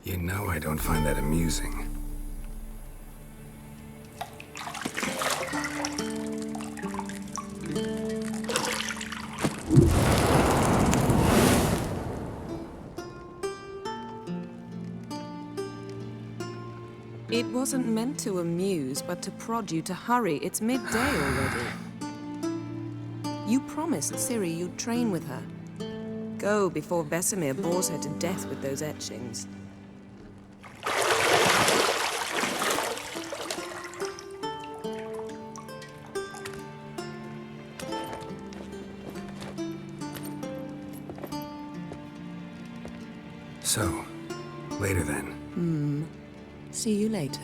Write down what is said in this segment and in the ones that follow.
You know I don't find that amusing. It wasn't meant to amuse, but to prod you to hurry. It's midday already. You promised Ciri you'd train with her. Go before Vesemir bores her to death with those etchings. So, later then. See you later.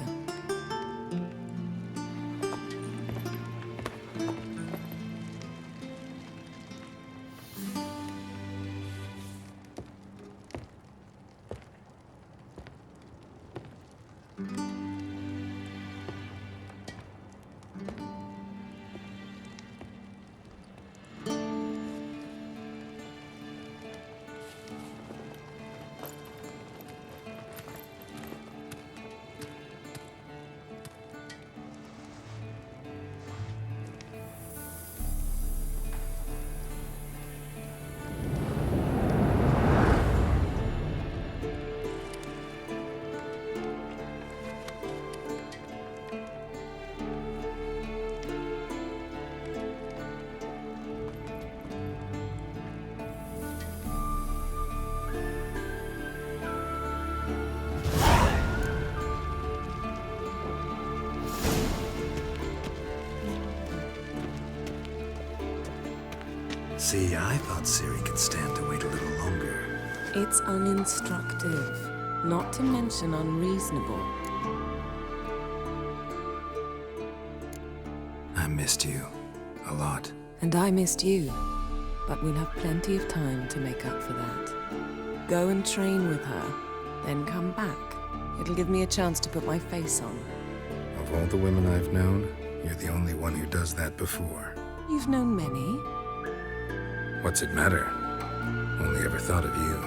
See, I thought Ciri could stand to wait a little longer. It's uninstructive, not to mention unreasonable. I missed you. A lot. And I missed you. But we'll have plenty of time to make up for that. Go and train with her, then come back. It'll give me a chance to put my face on. Of all the women I've known, you're the only one who does that before. You've known many. What's it matter? Only ever thought of you.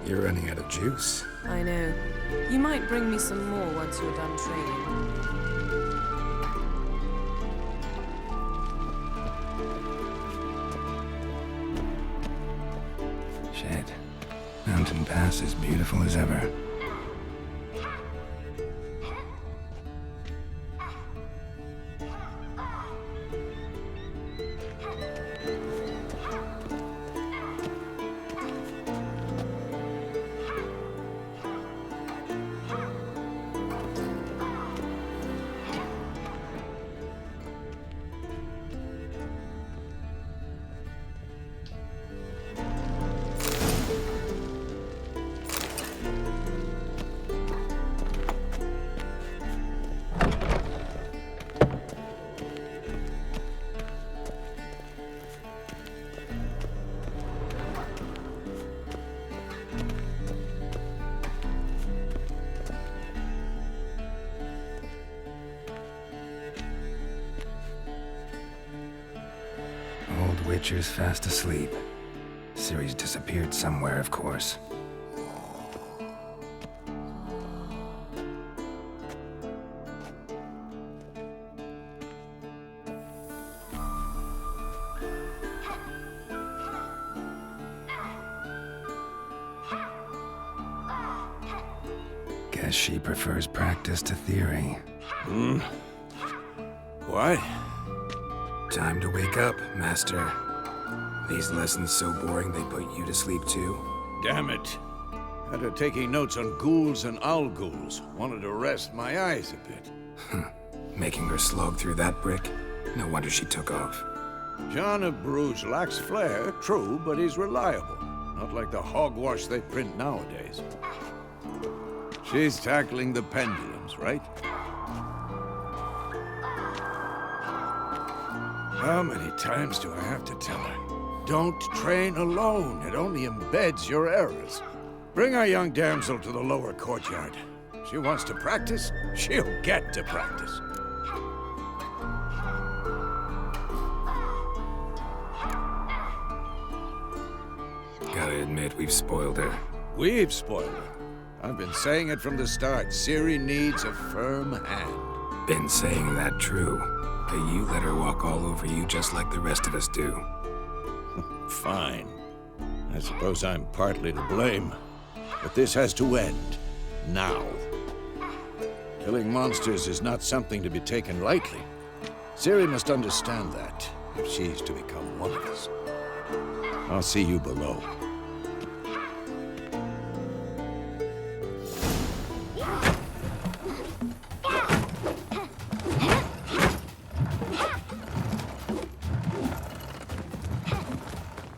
You're running out of juice. I know. You might bring me some more once you're done training. Shit. Mountain Pass is beautiful as ever. Old Witcher's fast asleep. Ciri's disappeared somewhere, of course. Guess she prefers practice to theory. What? Time to wake up, Master. These lessons so boring they put you to sleep too. Damn it. After taking notes on ghouls and owl ghouls, wanted to rest my eyes a bit. Making her slog through that brick? No wonder she took off. John of Bruges lacks flair, true, but he's reliable. Not like the hogwash they print nowadays. She's tackling the pendulums, right? How many times do I have to tell her? Don't train alone. It only embeds your errors. Bring our young damsel to the lower courtyard. She wants to practice, she'll get to practice. Gotta admit, we've spoiled her. We've spoiled her. I've been saying it from the start. Ciri needs a firm hand. Been saying that true. But you let her walk all over you just like the rest of us do. Fine. I suppose I'm partly to blame. But this has to end. Now. Killing monsters is not something to be taken lightly. Ciri must understand that, if she's to become one of us. I'll see you below.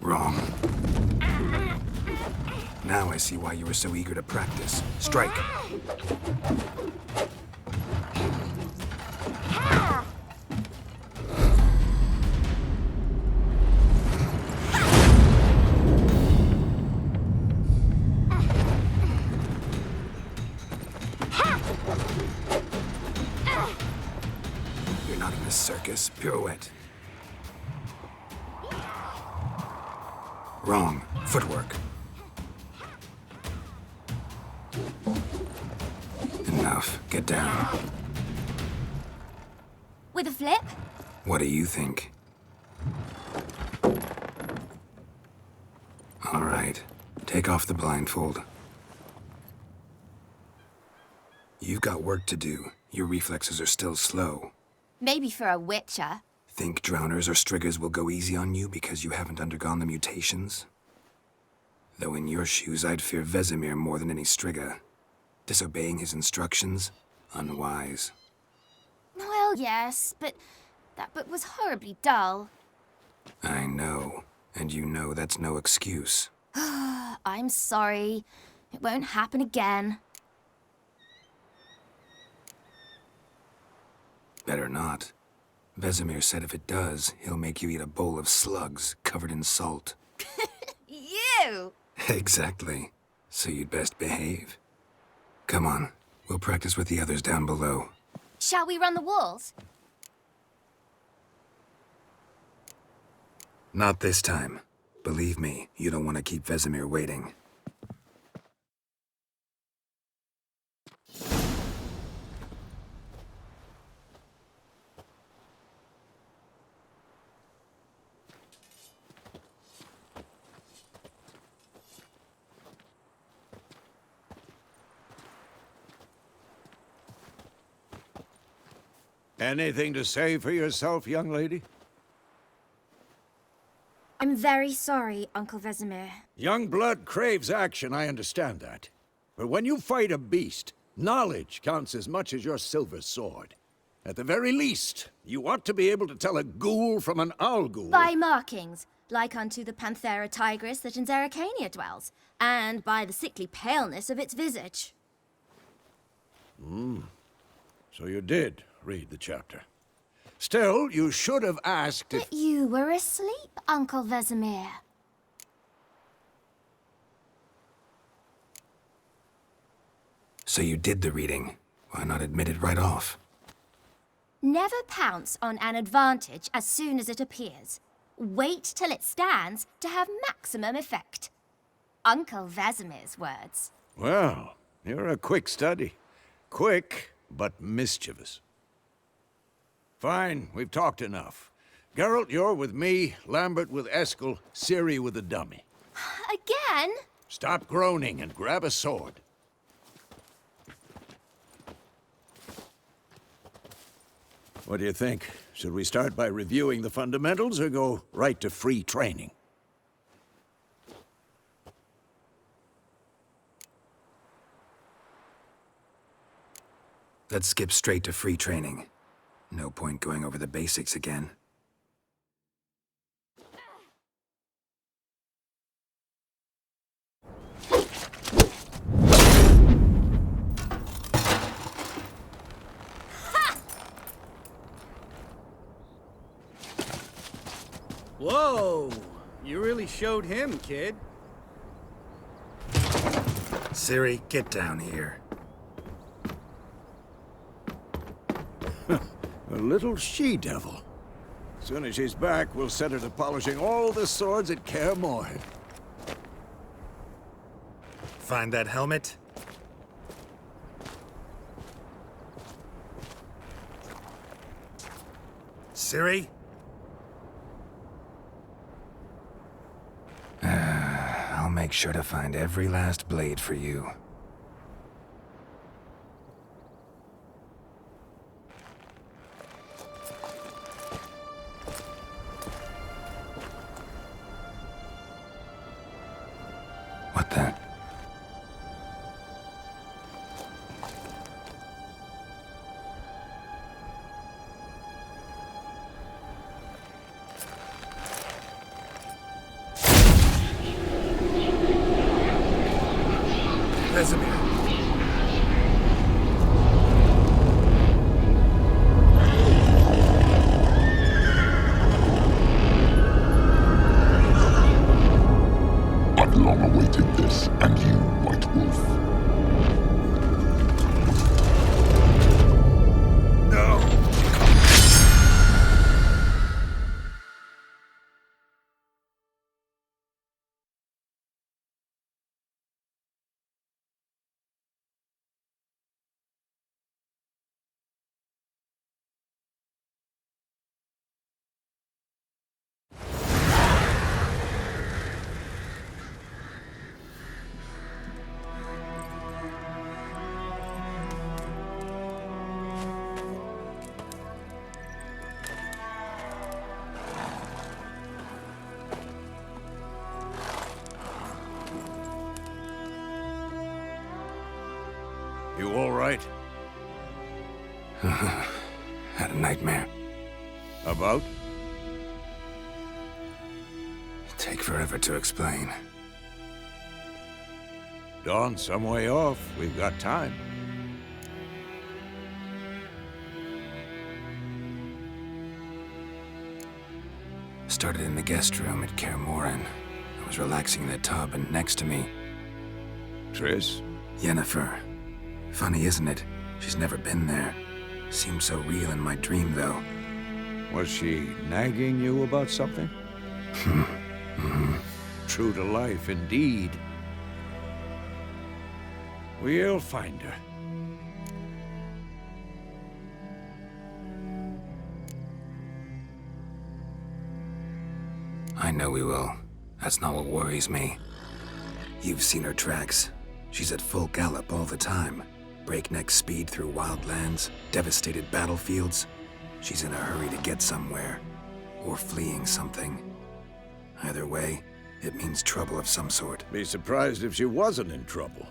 Wrong. Now I see why you were so eager to practice. Strike. You're not in a circus. Pirouette. Wrong. Footwork. Enough. Get down. With a flip? What do you think? All right. Take off the blindfold. You've got work to do. Your reflexes are still slow. Maybe for a witcher. Think drowners or striggers will go easy on you because you haven't undergone the mutations? Though in your shoes, I'd fear Vesemir more than any strigger. Disobeying his instructions? Unwise. Well, yes, but that book was horribly dull. I know. And you know that's no excuse. I'm sorry. It won't happen again. Better not. Vesemir said if it does, he'll make you eat a bowl of slugs covered in salt. You! Exactly. So you'd best behave. Come on. We'll practice with the others down below. Shall we run the walls? Not this time. Believe me, you don't want to keep Vesemir waiting. Anything to say for yourself, young lady? I'm very sorry, Uncle Vesemir. Young blood craves action, I understand that. But when you fight a beast, knowledge counts as much as your silver sword. At the very least, you ought to be able to tell a ghoul from an owl ghoul. By markings, like unto the Panthera tigris that in Zerrikania dwells, and by the sickly paleness of its visage. So you did read the chapter. Still, you should have asked if... But you were asleep, Uncle Vesemir. So you did the reading. Why not admit it right off? Never pounce on an advantage as soon as it appears. Wait till it stands to have maximum effect. Uncle Vesemir's words. Well, you're a quick study. Quick, but mischievous. Fine, we've talked enough. Geralt, you're with me, Lambert with Eskel, Ciri with the dummy. Again? Stop groaning and grab a sword. What do you think? Should we start by reviewing the fundamentals or go right to free training? Let's skip straight to free training. No point going over the basics again. Whoa! You really showed him, kid. Ciri, get down here. A little she-devil. As soon as she's back, we'll set her to polishing all the swords at Kaer Morhen. Find that helmet? Ciri? I'll make sure to find every last blade for you. What the? Vesemir. I've long awaited this, and you, White Wolf. No! You all right? Had a nightmare. About? Take forever to explain. Dawn's some way off. We've got time. Started in the guest room at Kaer Morhen. I was relaxing in the tub, and next to me, Triss? Yennefer. Funny, isn't it? She's never been there. Seemed so real in my dream, though. Was she nagging you about something? True to life, indeed. We'll find her. I know we will. That's not what worries me. You've seen her tracks. She's at full gallop all the time. Breakneck speed through wild lands, devastated battlefields. She's in a hurry to get somewhere. Or fleeing something. Either way, it means trouble of some sort. Be surprised if she wasn't in trouble.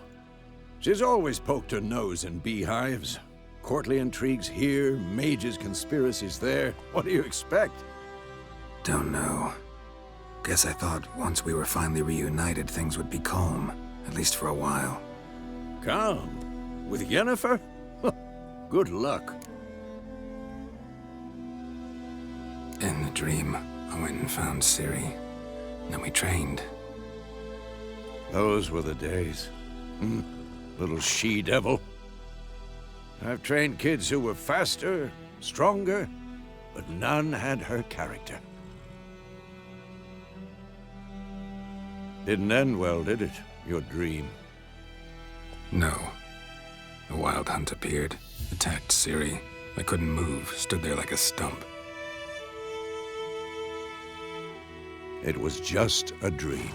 She's always poked her nose in beehives. Courtly intrigues here, mages' conspiracies there. What do you expect? Don't know. Guess I thought once we were finally reunited, things would be calm. At least for a while. Calm? With Yennefer? Good luck. In the dream, I went and found Ciri. Then we trained. Those were the days. Little she-devil. I've trained kids who were faster, stronger, but none had her character. Didn't end well, did it? Your dream? No. A wild hunt appeared, attacked Ciri. I couldn't move, stood there like a stump. It was just a dream.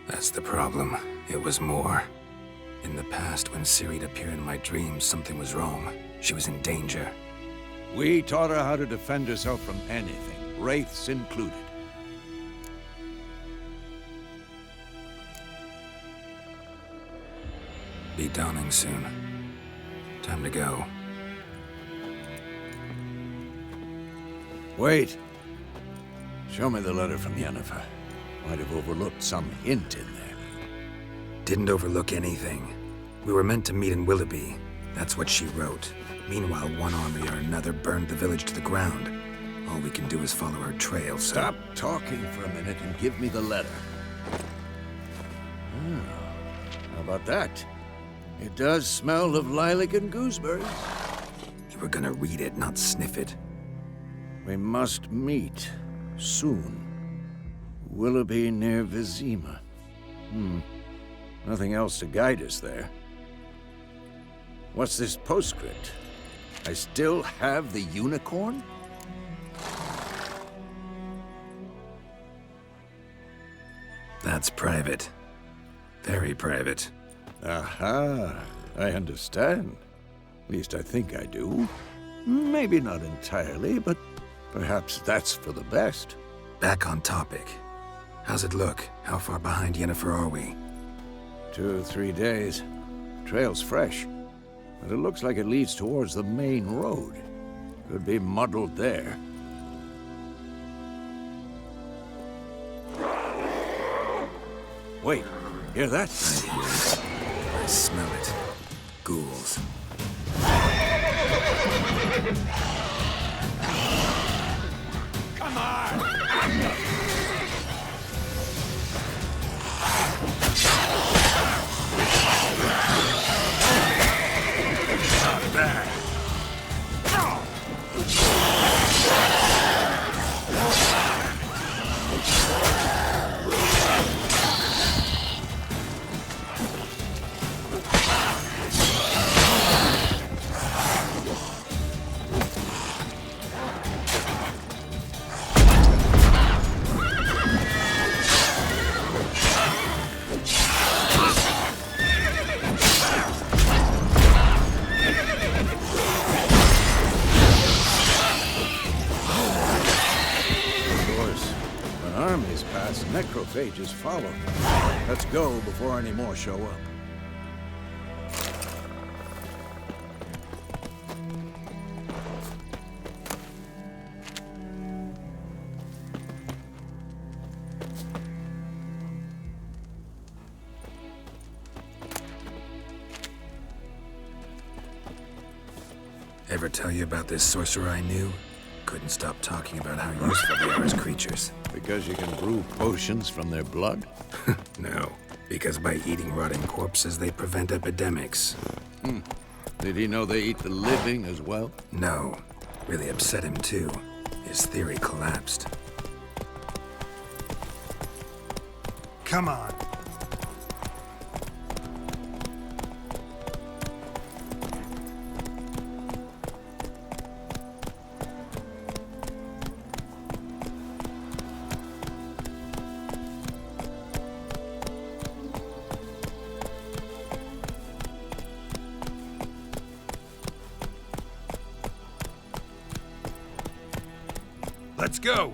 That's the problem. It was more. In the past, when Ciri'd appear in my dreams, something was wrong. She was in danger. We taught her how to defend herself from anything, wraiths included. Be dawning soon. Time to go. Wait. Show me the letter from Yennefer. Might have overlooked some hint in there. Didn't overlook anything. We were meant to meet in Willoughby. That's what she wrote. Meanwhile, one army or another burned the village to the ground. All we can do is follow her trail, so... Stop talking for a minute and give me the letter. How about that? It does smell of lilac and gooseberries. You were gonna read it, not sniff it. We must meet soon. Willoughby near Vizima. Nothing else to guide us there. What's this postscript? I still have the unicorn? That's private. Very private. Aha, I understand. At least I think I do. Maybe not entirely, but perhaps that's for the best. Back on topic. How's it look? How far behind Yennefer are we? 2 or 3 days. Trail's fresh, but it looks like it leads towards the main road. Could be muddled there. Wait, hear that? I hear it. I smell it. Ghouls. Come on! Necrophages follow. Let's go before any more show up. Ever tell you about this sorcerer I knew? Couldn't stop talking about how useful they are as creatures. Because you can brew potions from their blood? No, because by eating rotting corpses, they prevent epidemics. Did he know they eat the living as well? No. Really upset him, too. His theory collapsed. Come on. Let's go!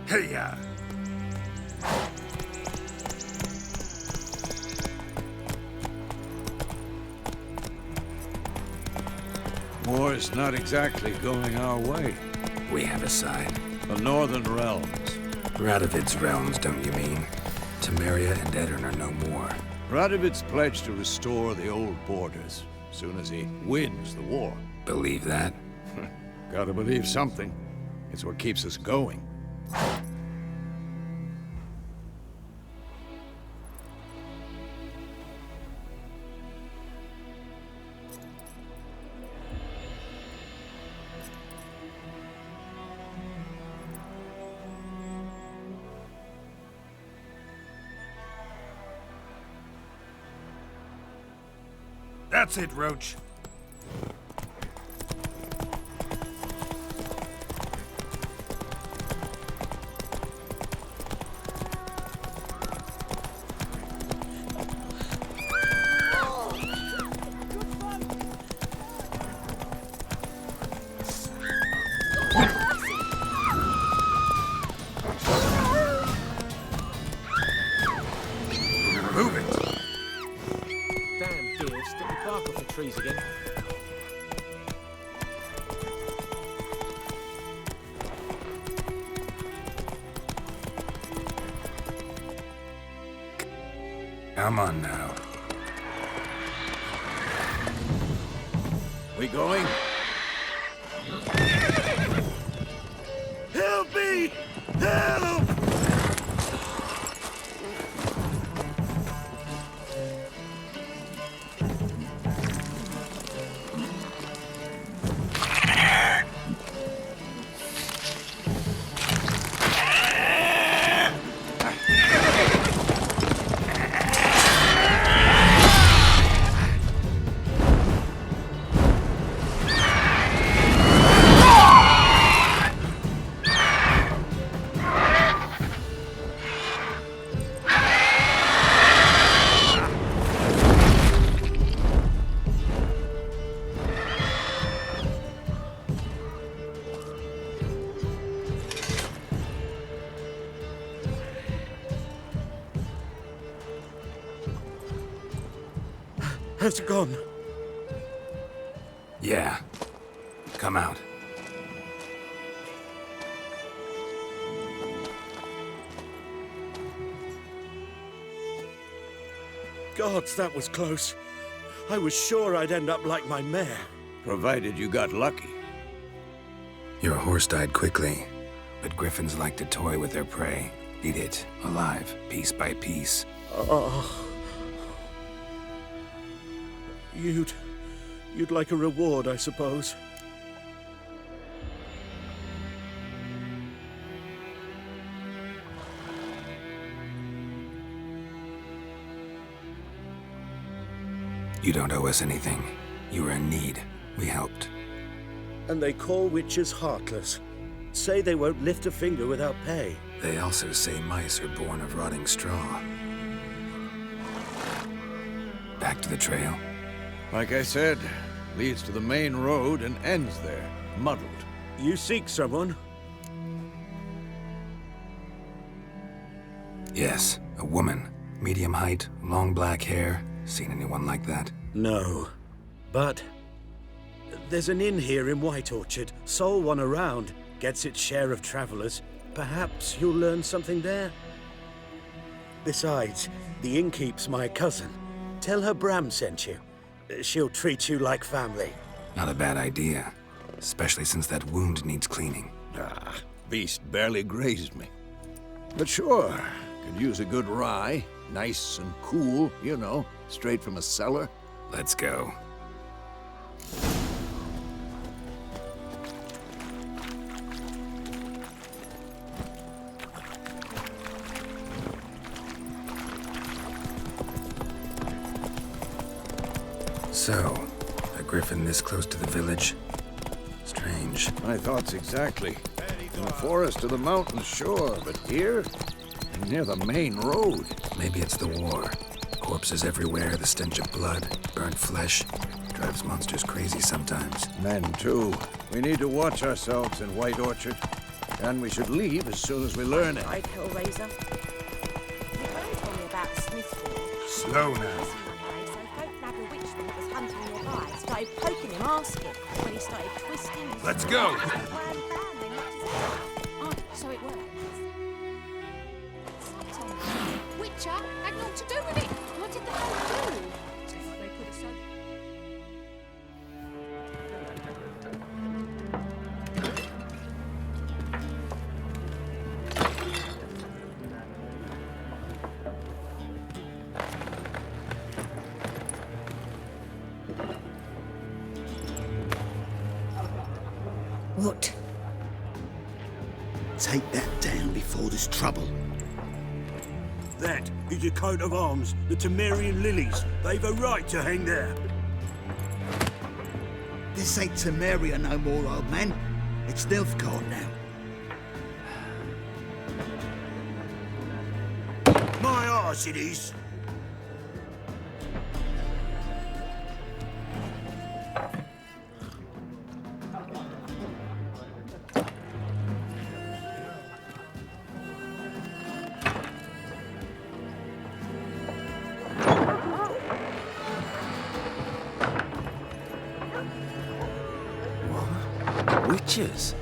Hey-ya! War's not exactly going our way. We have a side. The Northern Realms. Radovid's realms, don't you mean? Temeria and Edirn are no more. Radovid's pledged to restore the old borders, soon as he wins the war. Believe that? Gotta believe something. It's what keeps us going. That's it, Roach. Move it. Damn deer, stick the bark off the trees again. Come on now. We going? Help me! Help! Has it gone? Yeah. Come out. Gods, that was close. I was sure I'd end up like my mare. Provided you got lucky. Your horse died quickly, but griffins like to toy with their prey. Eat it, alive, piece by piece. Oh. You'd like a reward, I suppose. You don't owe us anything. You were in need. We helped. And they call witches heartless. Say they won't lift a finger without pay. They also say mice are born of rotting straw. Back to the trail. Like I said, leads to the main road and ends there, muddled. You seek someone? Yes, a woman. Medium height, long black hair. Seen anyone like that? No. But there's an inn here in White Orchard. Sole one around. Gets its share of travelers. Perhaps you'll learn something there? Besides, the innkeep's my cousin. Tell her Bram sent you. She'll treat you like family. Not a bad idea. Especially since that wound needs cleaning. Ah, beast barely grazed me. But sure, could use a good rye. Nice and cool, you know, straight from a cellar. Let's go. So, a griffin this close to the village? Strange. My thoughts exactly. In the forest or the mountains, sure, but here? Near the main road. Maybe it's the war. Corpses everywhere, the stench of blood, burnt flesh. Drives monsters crazy sometimes. Men, too. We need to watch ourselves in White Orchard. And we should leave as soon as we learn it. Right, Hellraiser. You only told me about Smithfield. Slow now. So folk nag a witchman that was hunting nearby started poking him, asking when he started twisting his... Let's go. Oh, so it works. Witcher had naught to do with it. What did the hell do? They could have said. What? Take that down before there's trouble. That is a coat of arms, the Temerian lilies. They've a right to hang there. This ain't Temeria no more, old man. It's Nilfgaard now. My arse it is. Witches?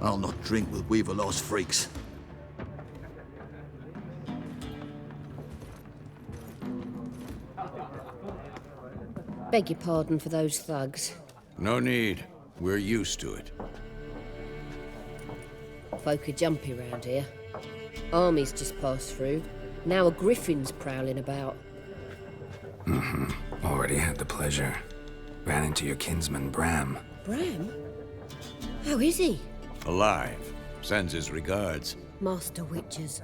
I'll not drink with Weaverlost freaks. Beg your pardon for those thugs. No need. We're used to it. Folk are jumpy round here. Armies just passed through. Now a griffin's prowling about. Already had the pleasure. Ran into your kinsman, Bram. Bram? How is he? Alive. Sends his regards. Master Witches.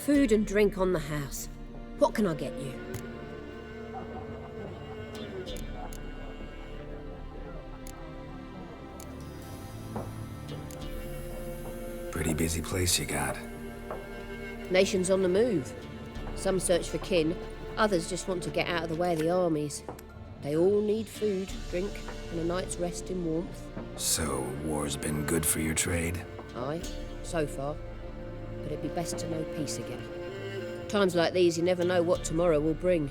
Food and drink on the house. What can I get you? Pretty busy place you got. Nations on the move. Some search for kin, others just want to get out of the way of the armies. They all need food, drink, and a night's rest in warmth. So, war's been good for your trade? Aye, so far. But it'd be best to know peace again. Times like these, you never know what tomorrow will bring.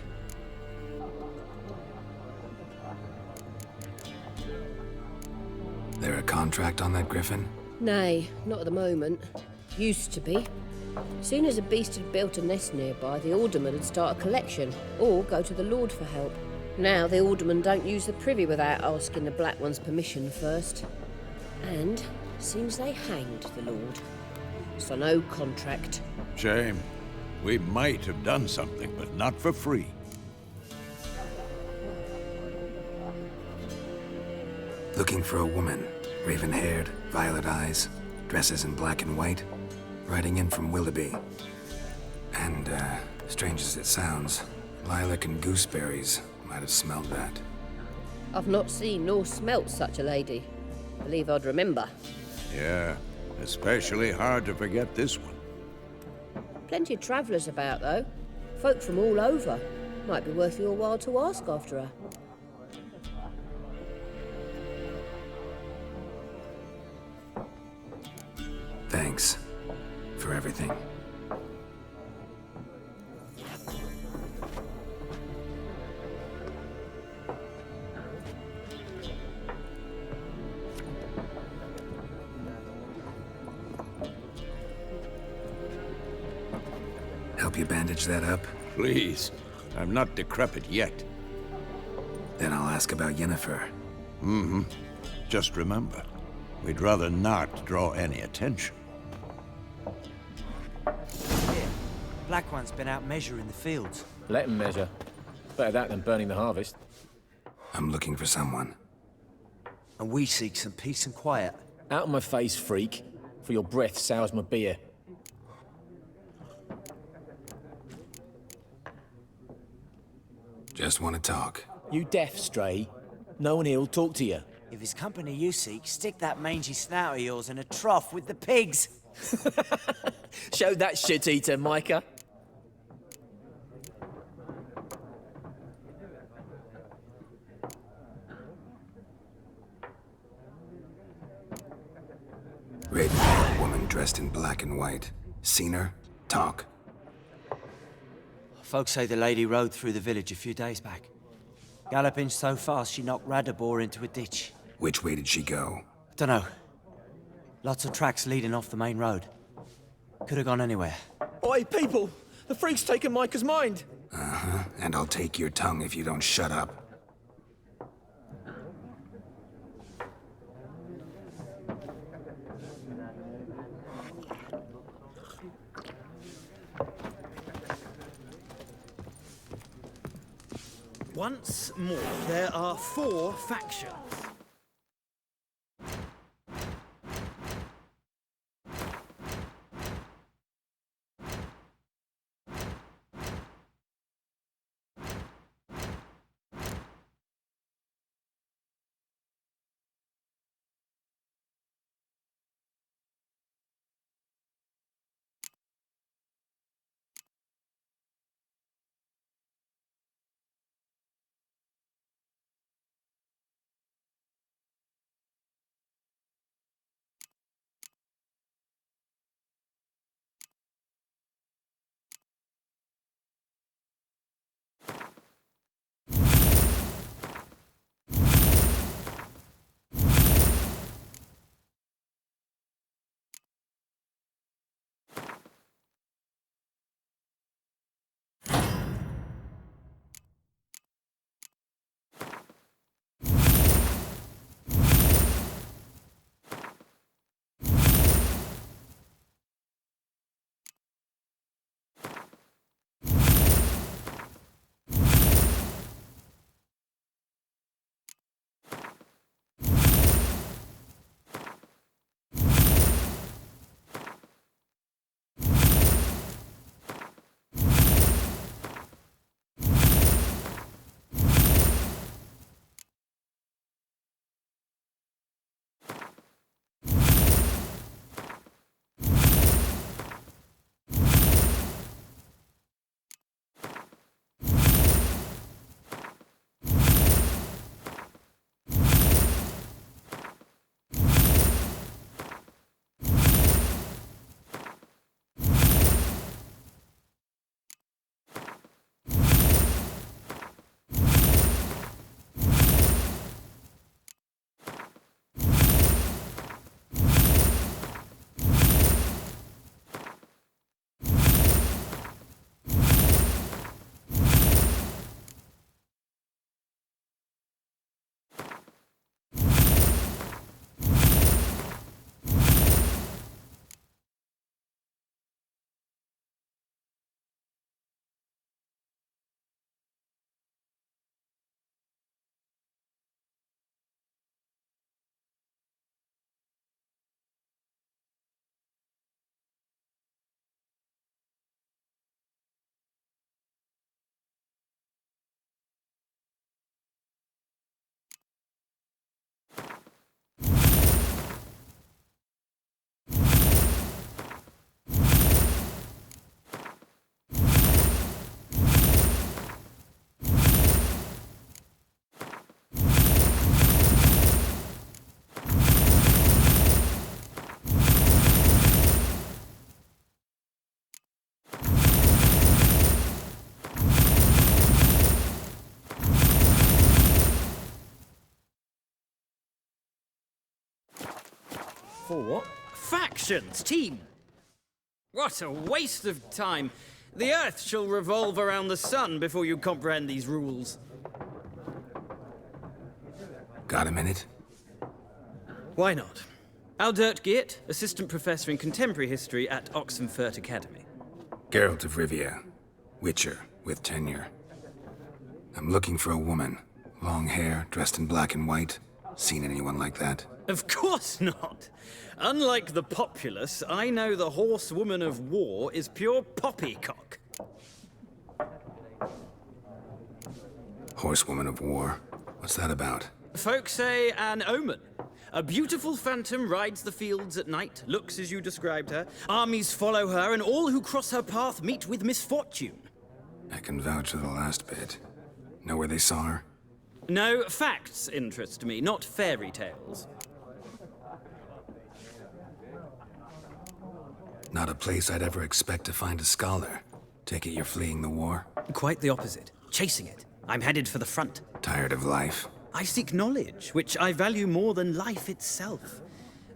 There a contract on that griffin? Nay, not at the moment. Used to be. Soon as a beast had built a nest nearby, the alderman would start a collection, or go to the Lord for help. Now the aldermen don't use the privy without asking the Black One's permission first. And seems they hanged the Lord. So no contract. Shame. We might have done something, but not for free. Looking for a woman. Raven-haired, violet eyes, dresses in black and white. Riding in from Willoughby. And, strange as it sounds, lilac and gooseberries might have smelled that. I've not seen nor smelt such a lady. Believe I'd remember. Yeah, especially hard to forget this one. Plenty of travellers about, though. Folk from all over. Might be worth your while to ask after her. Thanks for everything. Help you bandage that up? Please. I'm not decrepit yet. Then I'll ask about Yennefer. Mm-hmm. Just remember, we'd rather not draw any attention. Black One's been out measuring the fields. Let him measure. Better that than burning the harvest. I'm looking for someone. And we seek some peace and quiet. Out of my face, freak. For your breath sours my beer. Just want to talk. You deaf, Stray? No one here'll talk to you. If it's company you seek, stick that mangy snout of yours in a trough with the pigs. Show that shit-eater, Micah. Raven-haired woman dressed in black and white. Seen her? Talk. Folks say the lady rode through the village a few days back. Galloping so fast she knocked Radabor into a ditch. Which way did she go? Dunno. Lots of tracks leading off the main road. Could have gone anywhere. Oi, people! The freak's taken Micah's mind! Uh-huh. And I'll take your tongue if you don't shut up. Once more, there are 4 factions. For what? Factions, team! What a waste of time. The Earth shall revolve around the sun before you comprehend these rules. Got a minute? Why not? Aldert Geert, Assistant Professor in Contemporary History at Oxenfurt Academy. Geralt of Rivia, Witcher, with tenure. I'm looking for a woman. Long hair, dressed in black and white. Seen anyone like that? Of course not. Unlike the populace, I know the horsewoman of war is pure poppycock. Horsewoman of war? What's that about? Folk say an omen. A beautiful phantom rides the fields at night, looks as you described her. Armies follow her, and all who cross her path meet with misfortune. I can vouch for the last bit. Know where they saw her? No, facts interest me, not fairy tales. Not a place I'd ever expect to find a scholar. Take it you're fleeing the war? Quite the opposite. Chasing it. I'm headed for the front. Tired of life? I seek knowledge, which I value more than life itself.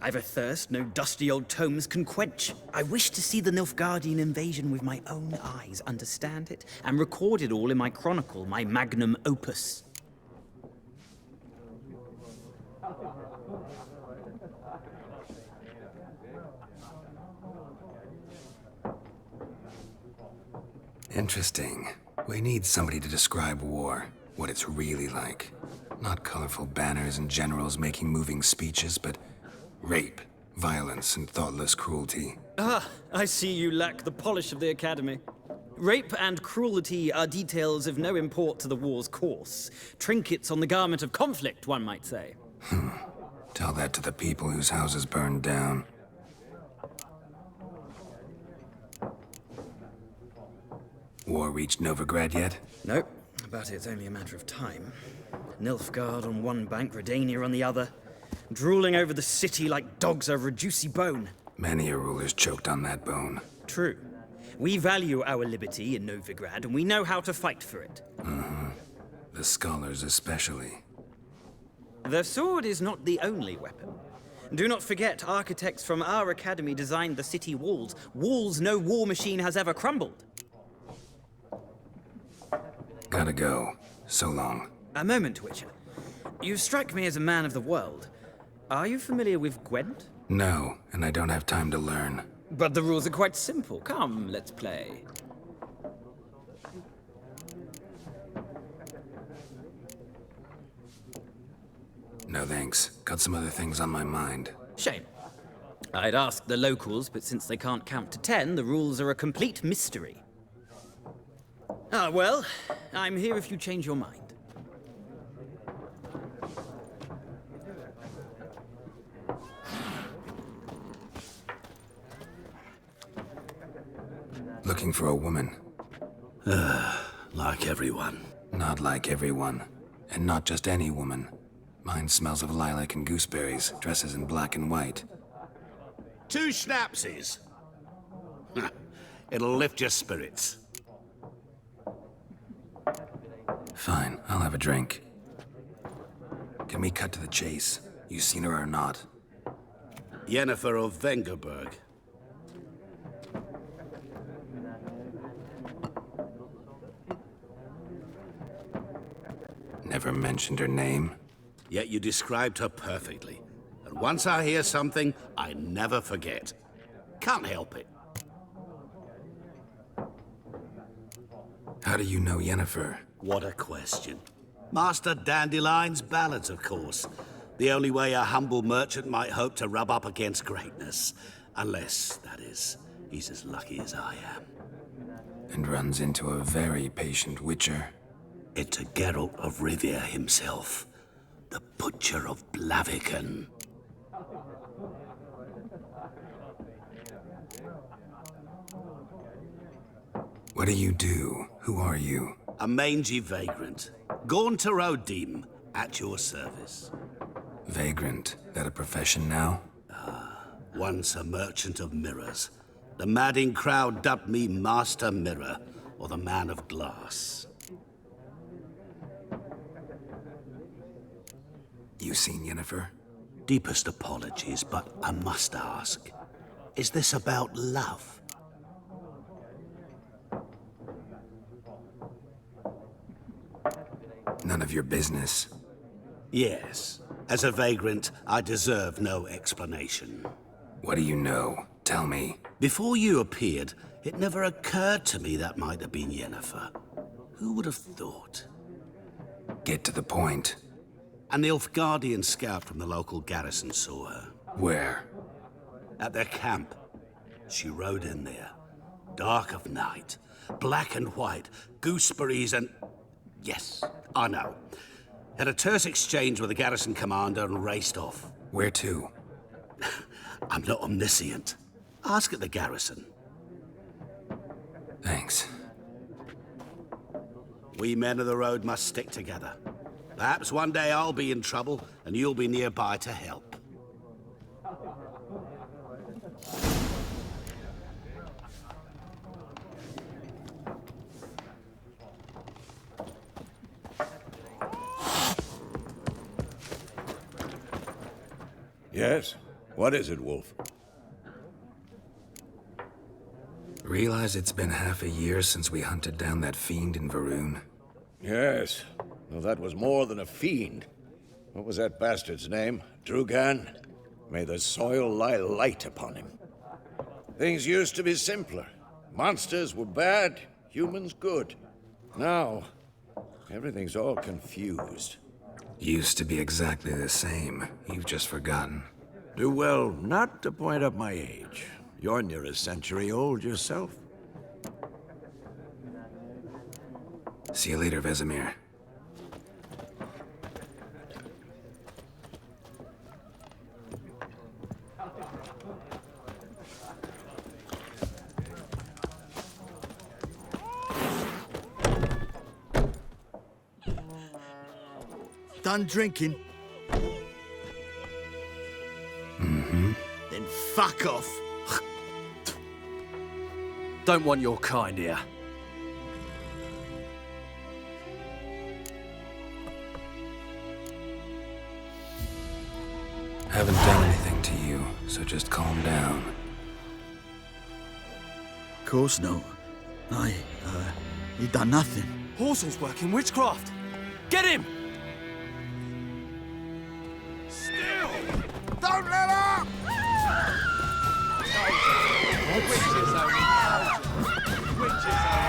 I've a thirst no dusty old tomes can quench. I wish to see the Nilfgaardian invasion with my own eyes, understand it, and record it all in my chronicle, my magnum opus. Interesting. We need somebody to describe war, what it's really like. Not colorful banners and generals making moving speeches, but rape, violence, and thoughtless cruelty. Ah, I see you lack the polish of the Academy. Rape and cruelty are details of no import to the war's course. Trinkets on the garment of conflict, one might say. Tell that to the people whose houses burned down. War reached Novigrad yet? Nope, but it's only a matter of time. Nilfgaard on one bank, Redania on the other. Drooling over the city like dogs over a juicy bone. Many a ruler's choked on that bone. True. We value our liberty in Novigrad, and we know how to fight for it. The scholars especially. The sword is not the only weapon. Do not forget, architects from our academy designed the city walls. Walls no war machine has ever crumbled. Gotta go. So long. A moment, Witcher. You strike me as a man of the world. Are you familiar with Gwent? No, and I don't have time to learn. But the rules are quite simple. Come, let's play. No thanks. Got some other things on my mind. Shame. I'd ask the locals, but since they can't count to 10, the rules are a complete mystery. Ah, well, I'm here if you change your mind. Looking for a woman. Like everyone. Not like everyone. And not just any woman. Mine smells of lilac and gooseberries, dresses in black and white. 2 schnapsies. It'll lift your spirits. Fine, I'll have a drink. Can we cut to the chase? You seen her or not? Yennefer of Vengerberg. Never mentioned her name. Yet you described her perfectly. And once I hear something, I never forget. Can't help it. How do you know Yennefer? What a question. Master Dandelion's ballads, of course. The only way a humble merchant might hope to rub up against greatness. Unless, that is, he's as lucky as I am. And runs into a very patient witcher. It's a Geralt of Rivia himself. The Butcher of Blaviken. What do you do? Who are you? A mangy vagrant. Gaunter O'Dim, at your service. Vagrant? That a profession now? Once a merchant of mirrors. The madding crowd dubbed me Master Mirror, or the Man of Glass. You seen Yennefer? Deepest apologies, but I must ask. Is this about love? None of your business. Yes. As a vagrant, I deserve no explanation. What do you know? Tell me. Before you appeared, it never occurred to me that might have been Yennefer. Who would have thought? Get to the point. An Nilfgaardian scout from the local garrison saw her. Where? At their camp. She rode in there. Dark of night. Black and white. Gooseberries and... Yes, I know. Had a terse exchange with the garrison commander and raced off. Where to? I'm not omniscient. Ask at the garrison. Thanks. We men of the road must stick together. Perhaps one day I'll be in trouble and you'll be nearby to help. Yes? What is it, Wolf? Realize it's been half a year since we hunted down that fiend in Varun? Yes. Well, that was more than a fiend. What was that bastard's name? Drugan? May the soil lie light upon him. Things used to be simpler. Monsters were bad, humans good. Now, everything's all confused. Used to be exactly the same. You've just forgotten. Do well not to point up my age. You're near a century old yourself. See you later, Vesemir. Done drinking? Mm-hmm. Then fuck off. Don't want your kind here. Haven't done anything to you, so just calm down. Of course not. You done nothing. Horsel's working witchcraft. Get him! Don't let up! Witches only. Witches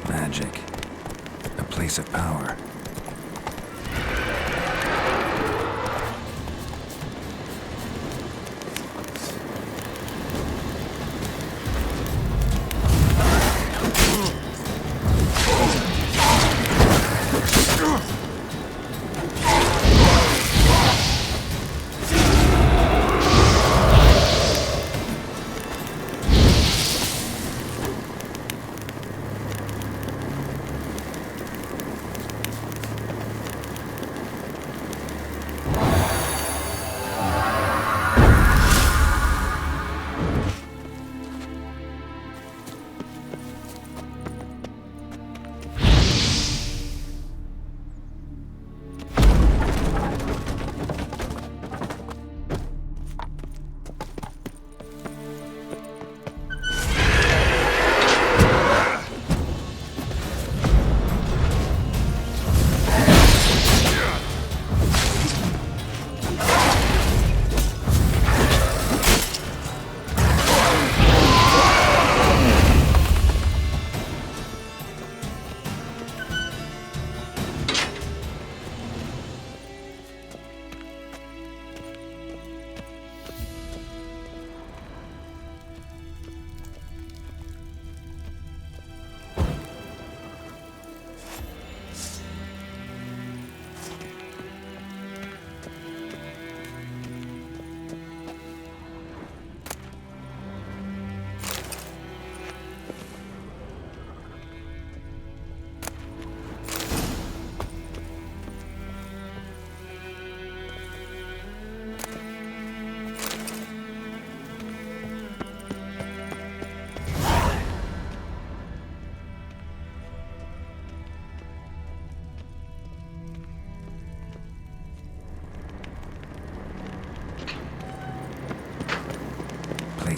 Magic. A place of power.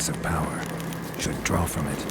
place of power. Should draw from it.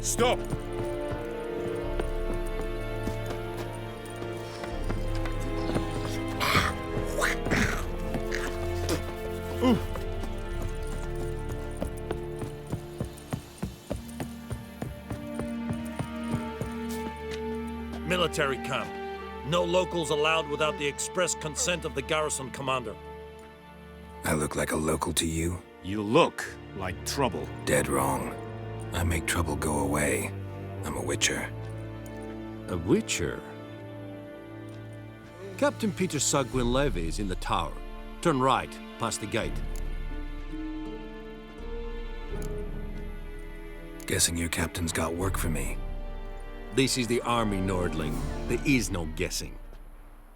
Stop! Military camp. No locals allowed without the express consent of the garrison commander. I look like a local to you? You look like trouble. Dead wrong. I make trouble go away. I'm a witcher. A witcher? Captain Peter Sagwin Levy is in the tower. Turn right, past the gate. Guessing your captain's got work for me. This is the army, Nordling. There is no guessing.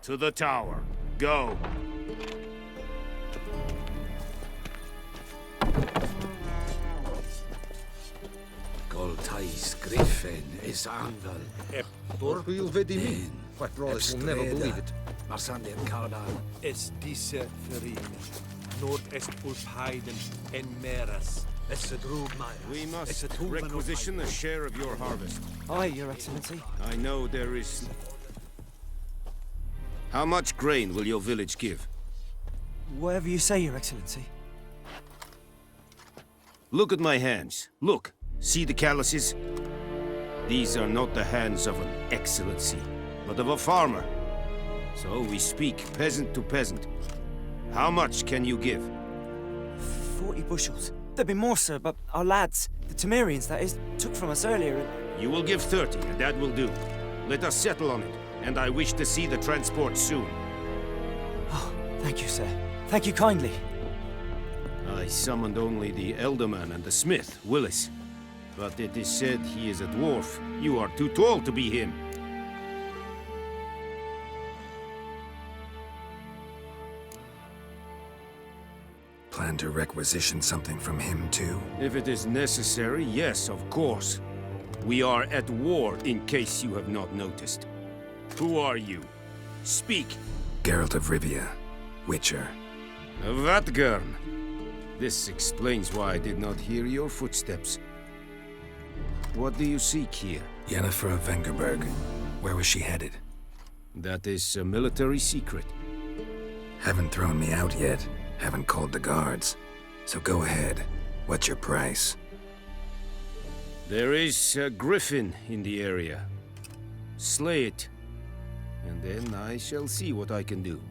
To the tower. Go. Goltais Griffin is Angal. Will Vedimin. My brothers will never believe it. Marsandian Cardal. Es diese Ferin. Nord est Ulpheiden en Meras. We must requisition a share of your harvest. Aye, Your Excellency. I know there is... How much grain will your village give? Whatever you say, Your Excellency. Look at my hands. Look. See the calluses? These are not the hands of an excellency, but of a farmer. So we speak peasant to peasant. How much can you give? 40 bushels. There'd be more, sir, but our lads, the Temerians, that is, took from us earlier and... You will give 30, and that will do. Let us settle on it, and I wish to see the transport soon. Oh, thank you, sir. Thank you kindly. I summoned only the Elderman and the smith, Willis. But it is said he is a dwarf. You are too tall to be him. Plan to requisition something from him, too? If it is necessary, yes, of course. We are at war, in case you have not noticed. Who are you? Speak. Geralt of Rivia, Witcher. Vatgern. This explains why I did not hear your footsteps. What do you seek here? Yennefer of Vengerberg. Where was she headed? That is a military secret. Haven't thrown me out yet. Haven't called the guards. So go ahead. What's your price? There is a griffin in the area. Slay it. And then I shall see what I can do.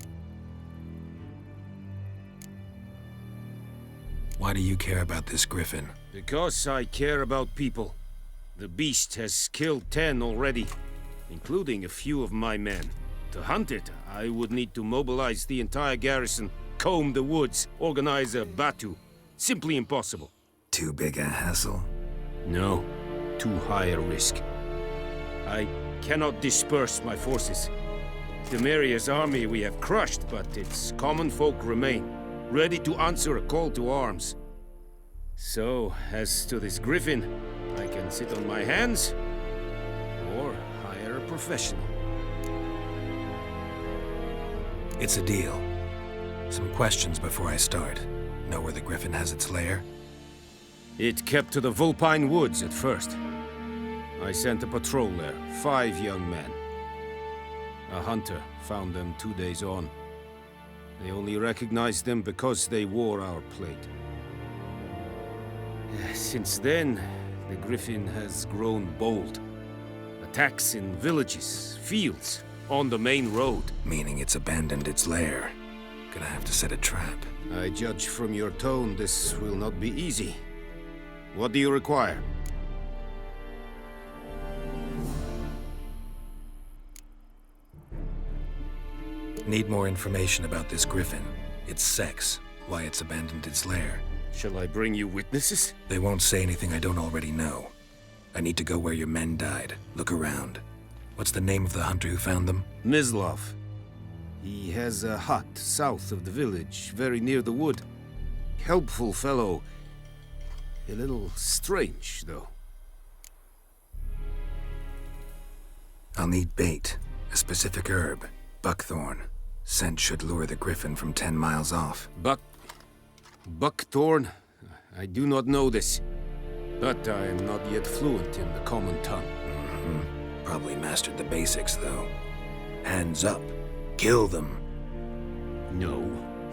Why do you care about this griffin? Because I care about people. The beast has killed 10 already, including a few of my men. To hunt it, I would need to mobilize the entire garrison, comb the woods, organize a batu. Simply impossible. Too big a hassle? No, too high a risk. I cannot disperse my forces. Temeria's army we have crushed, but its common folk remain, ready to answer a call to arms. So, as to this griffin, I can sit on my hands, or hire a professional. It's a deal. Some questions before I start. Know where the griffin has its lair? It kept to the Vulpine Woods at first. I sent a patrol there, 5 young men. A hunter found them 2 days on. They only recognized them because they wore our plate. Since then, the Griffin has grown bold. Attacks in villages, fields, on the main road. Meaning it's abandoned its lair. Gonna have to set a trap. I judge from your tone this will not be easy. What do you require? Need more information about this Griffin. Its sex, why it's abandoned its lair. Shall I bring you witnesses? They won't say anything I don't already know. I need to go where your men died. Look around. What's the name of the hunter who found them? Mislav. He has a hut south of the village, very near the wood. Helpful fellow. A little strange, though. I'll need bait. A specific herb. Buckthorn. Scent should lure the Griffin from 10 miles off. Buckthorn? I do not know this. But I am not yet fluent in the common tongue. Probably mastered the basics, though. Hands up. Kill them. No.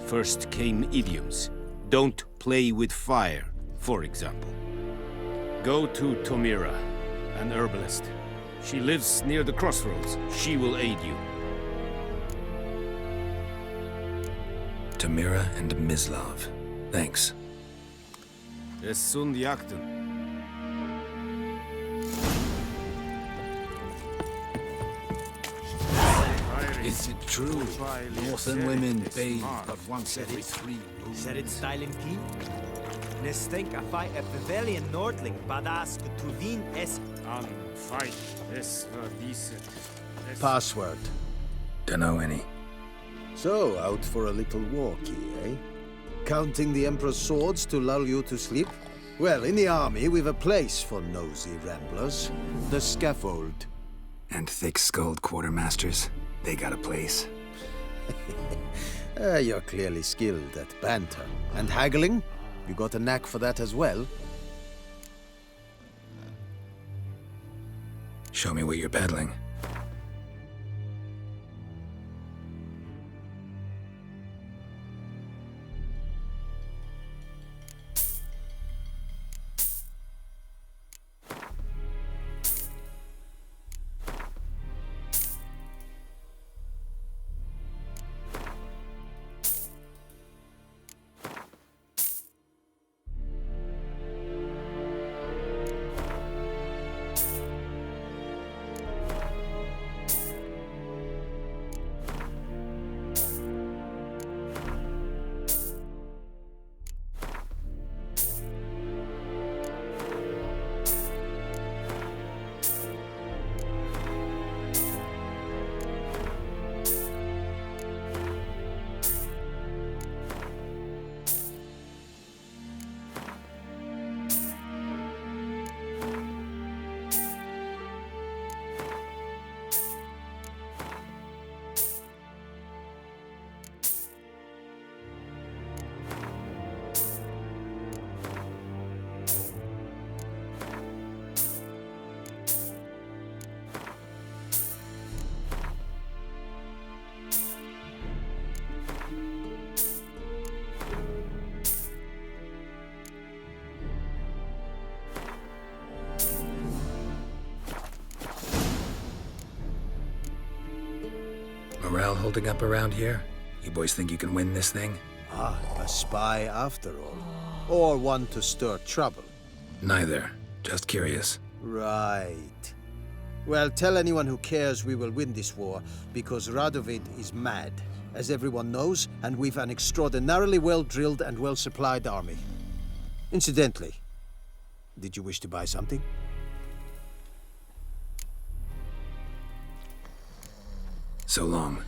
First came idioms. Don't play with fire, for example. Go to Tomira, an herbalist. She lives near the crossroads. She will aid you. Tomira and Mislav. Thanks. Es sunt jakten. Is it true? Northern women bathe but once every 3 moons. Said it's styling clean? Nestink a fight a Pavilion Nordling badass Truvin es An fight es decent. Password. Dunno any. So, out for a little walkie, eh? Counting the Emperor's swords to lull you to sleep? Well, in the army, we've a place for nosy ramblers. The scaffold. And thick-skulled quartermasters. They got a place. You're clearly skilled at banter. And haggling? You got a knack for that as well? Show me what you're peddling. Morale holding up around here? You boys think you can win this thing? Ah, a spy after all. Or one to stir trouble. Neither. Just curious. Right. Well, tell anyone who cares we will win this war, because Radovid is mad, as everyone knows, and we've an extraordinarily well-drilled and well-supplied army. Incidentally, did you wish to buy something? So long.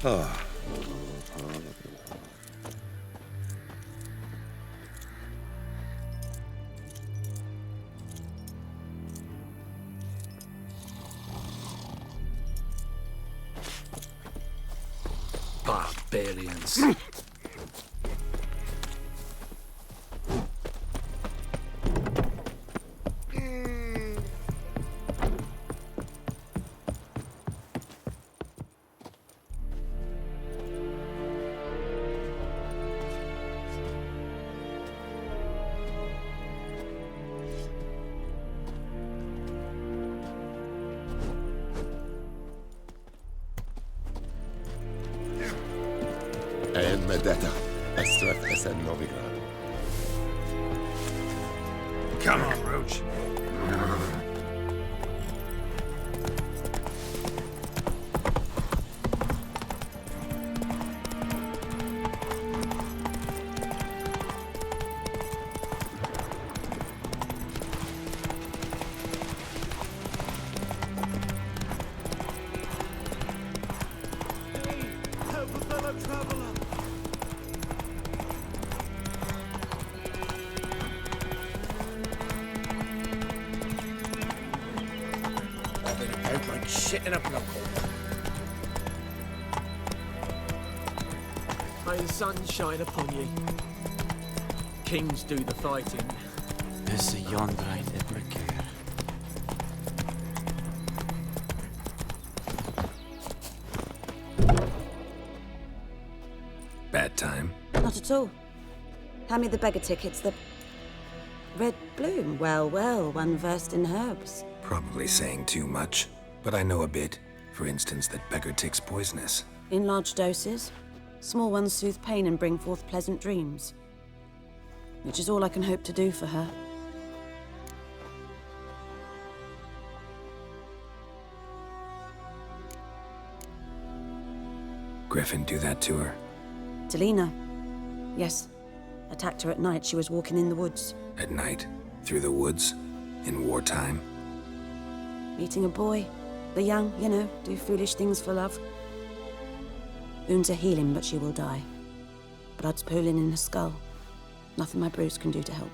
Oh. Barbarians. En Medetta, Estrat Esen Novigrad. Come on, Roach. Help a fellow traveler! I've been out like shit in a block. May the sun shine upon you. Kings do the fighting. This Yondraid Ebricare. Bad time. Not at all. Hand me the beggar tickets, the red bloom. Well, well, one versed in herbs. Probably saying too much, but I know a bit. For instance, that beggar tick's poisonous. In large doses. Small ones soothe pain and bring forth pleasant dreams. Which is all I can hope to do for her. Griffin do that to her? Delina. Yes. Attacked her at night. She was walking in the woods. At night? Through the woods? In wartime? Meeting a boy. The young, you know, do foolish things for love. Wounds are healing, but she will die. Blood's pooling in her skull. Nothing my bruise can do to help.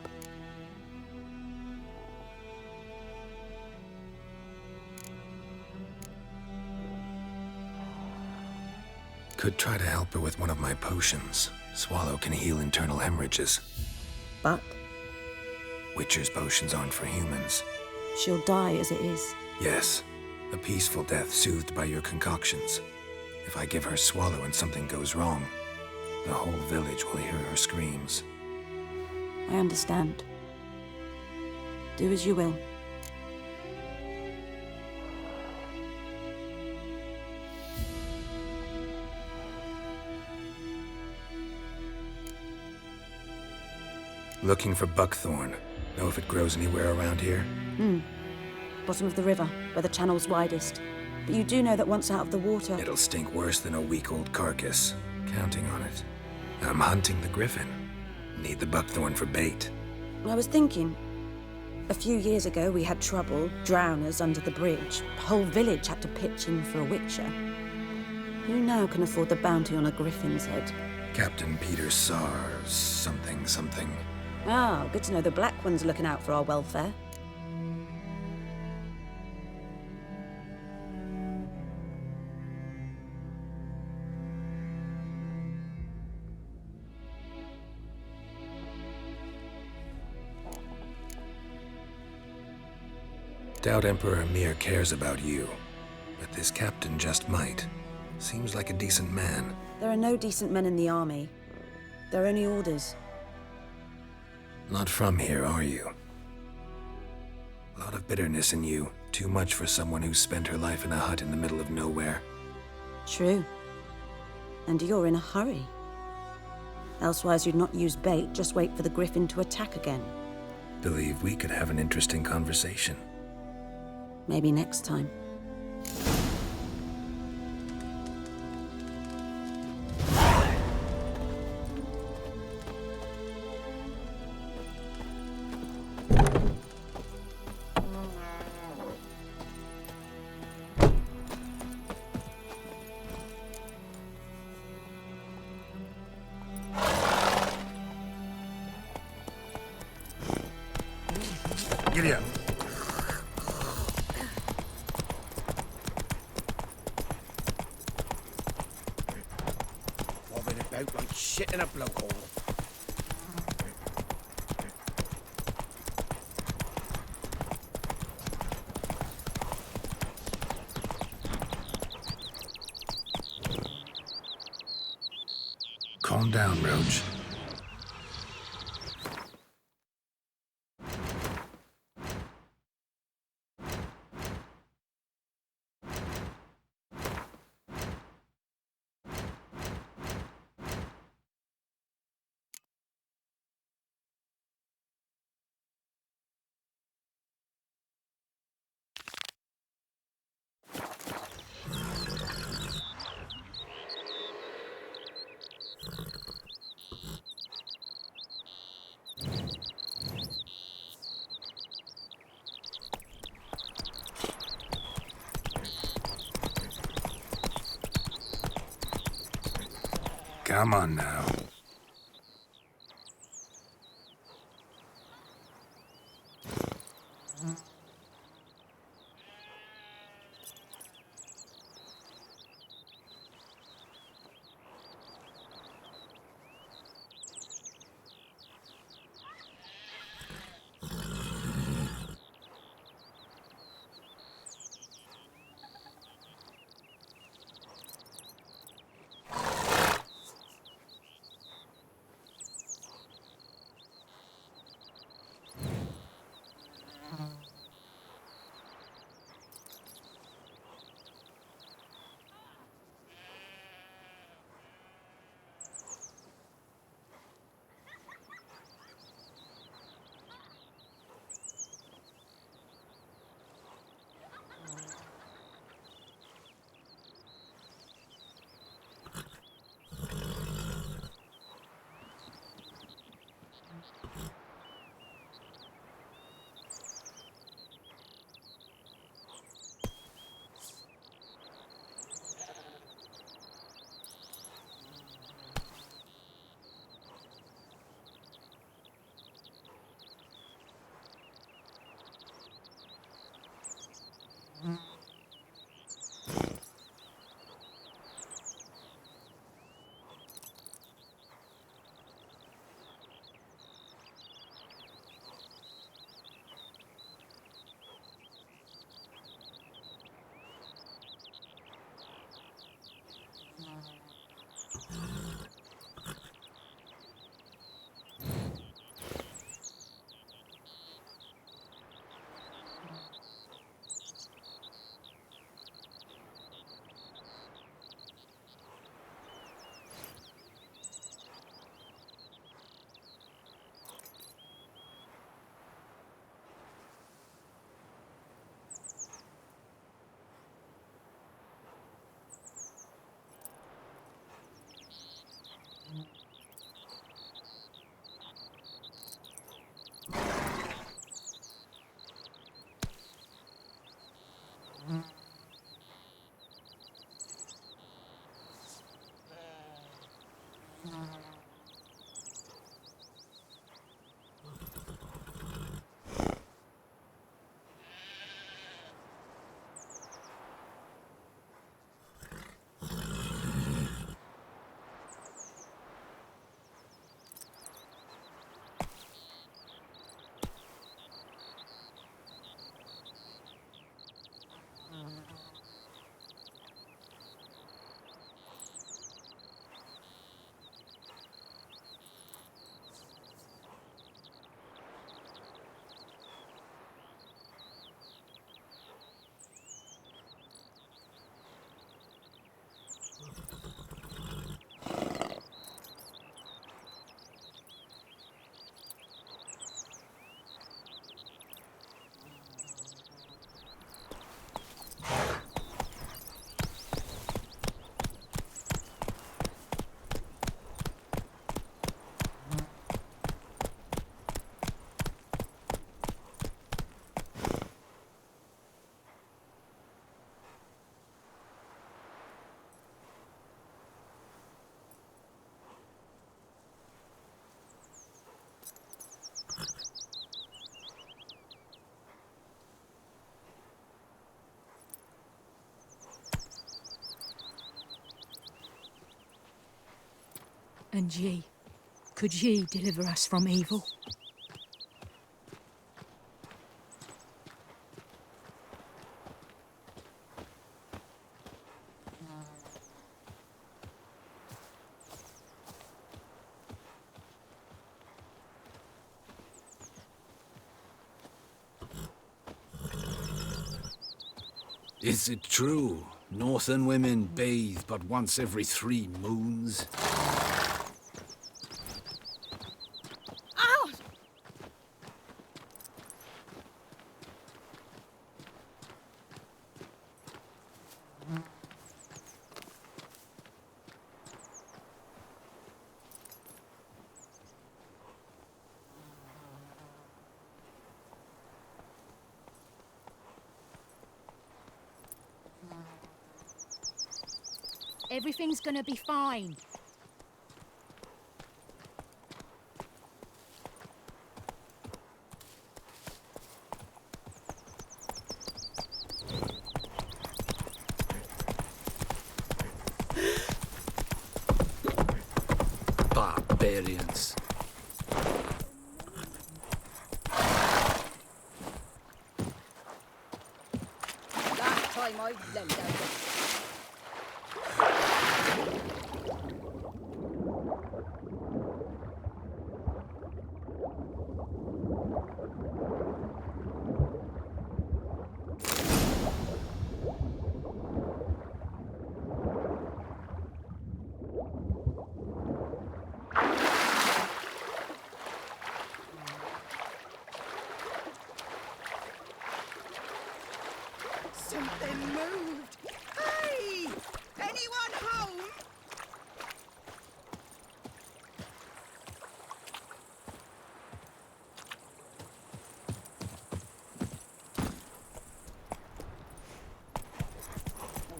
Could try to help her with one of my potions. Swallow can heal internal hemorrhages. But? Witcher's potions aren't for humans. She'll die as it is. Yes. A peaceful death soothed by your concoctions. If I give her Swallow and something goes wrong, the whole village will hear her screams. I understand. Do as you will. Looking for buckthorn. Know if it grows anywhere around here? Bottom of the river, where the channel's widest. But you do know that once out of the water... It'll stink worse than a week-old carcass. Counting on it. I'm hunting the griffin. Need the buckthorn for bait. I was thinking... A few years ago, we had trouble. Drowners under the bridge. The whole village had to pitch in for a witcher. Who now can afford the bounty on a griffin's head? Captain Peter Sars... something. Ah, good to know the Black One's looking out for our welfare. Doubt Emperor Emir cares about you, but this captain just might. Seems like a decent man. There are no decent men in the army. They're only orders. Not from here, are you? A lot of bitterness in you. Too much for someone who spent her life in a hut in the middle of nowhere. True. And you're in a hurry. Elsewise you'd not use bait, just wait for the griffin to attack again. Believe we could have an interesting conversation. Maybe next time. Giddy up. Bobbing about like shit in a blowhole. Calm down, Roach. Come on now. And ye, could ye deliver us from evil? Is it true? Northern women bathe but once every 3 moons? Out! Everything's gonna be fine. Barbarians. Last time I lent out. Something moved. Hey! Anyone home?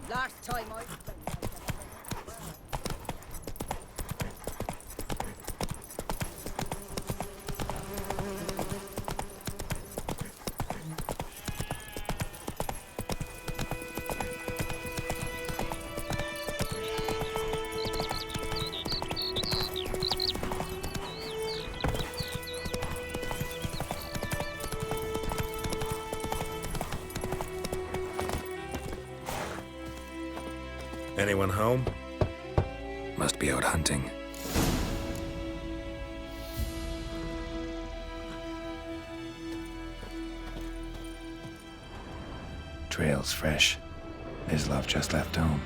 Last time I... Anyone home? Must be out hunting. Trail's fresh. Mislav just left home.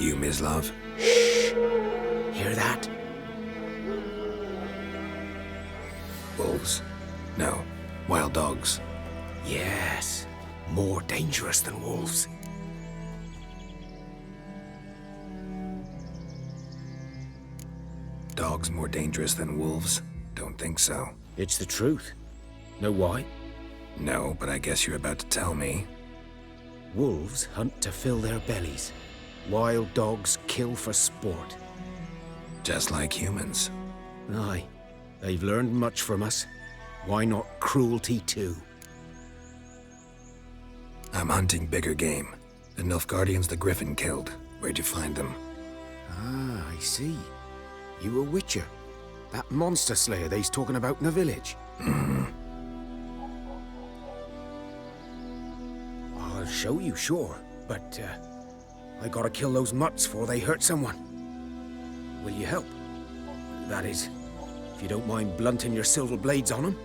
You, Mislav? Hear that? Wolves? No. Wild dogs. Yes. More dangerous than wolves. Dogs more dangerous than wolves? Don't think so. It's the truth. Know why? No, but I guess you're about to tell me. Wolves hunt to fill their bellies. Wild dogs kill for sport. Just like humans. Aye. They've learned much from us. Why not cruelty too? I'm hunting bigger game. The Nilfgaardians the Griffin killed. Where'd you find them? Ah, I see. You a witcher. That monster slayer they's talking about in the village. I'll show you, sure. But, I gotta kill those mutts before they hurt someone. Will you help? That is, if you don't mind blunting your silver blades on them.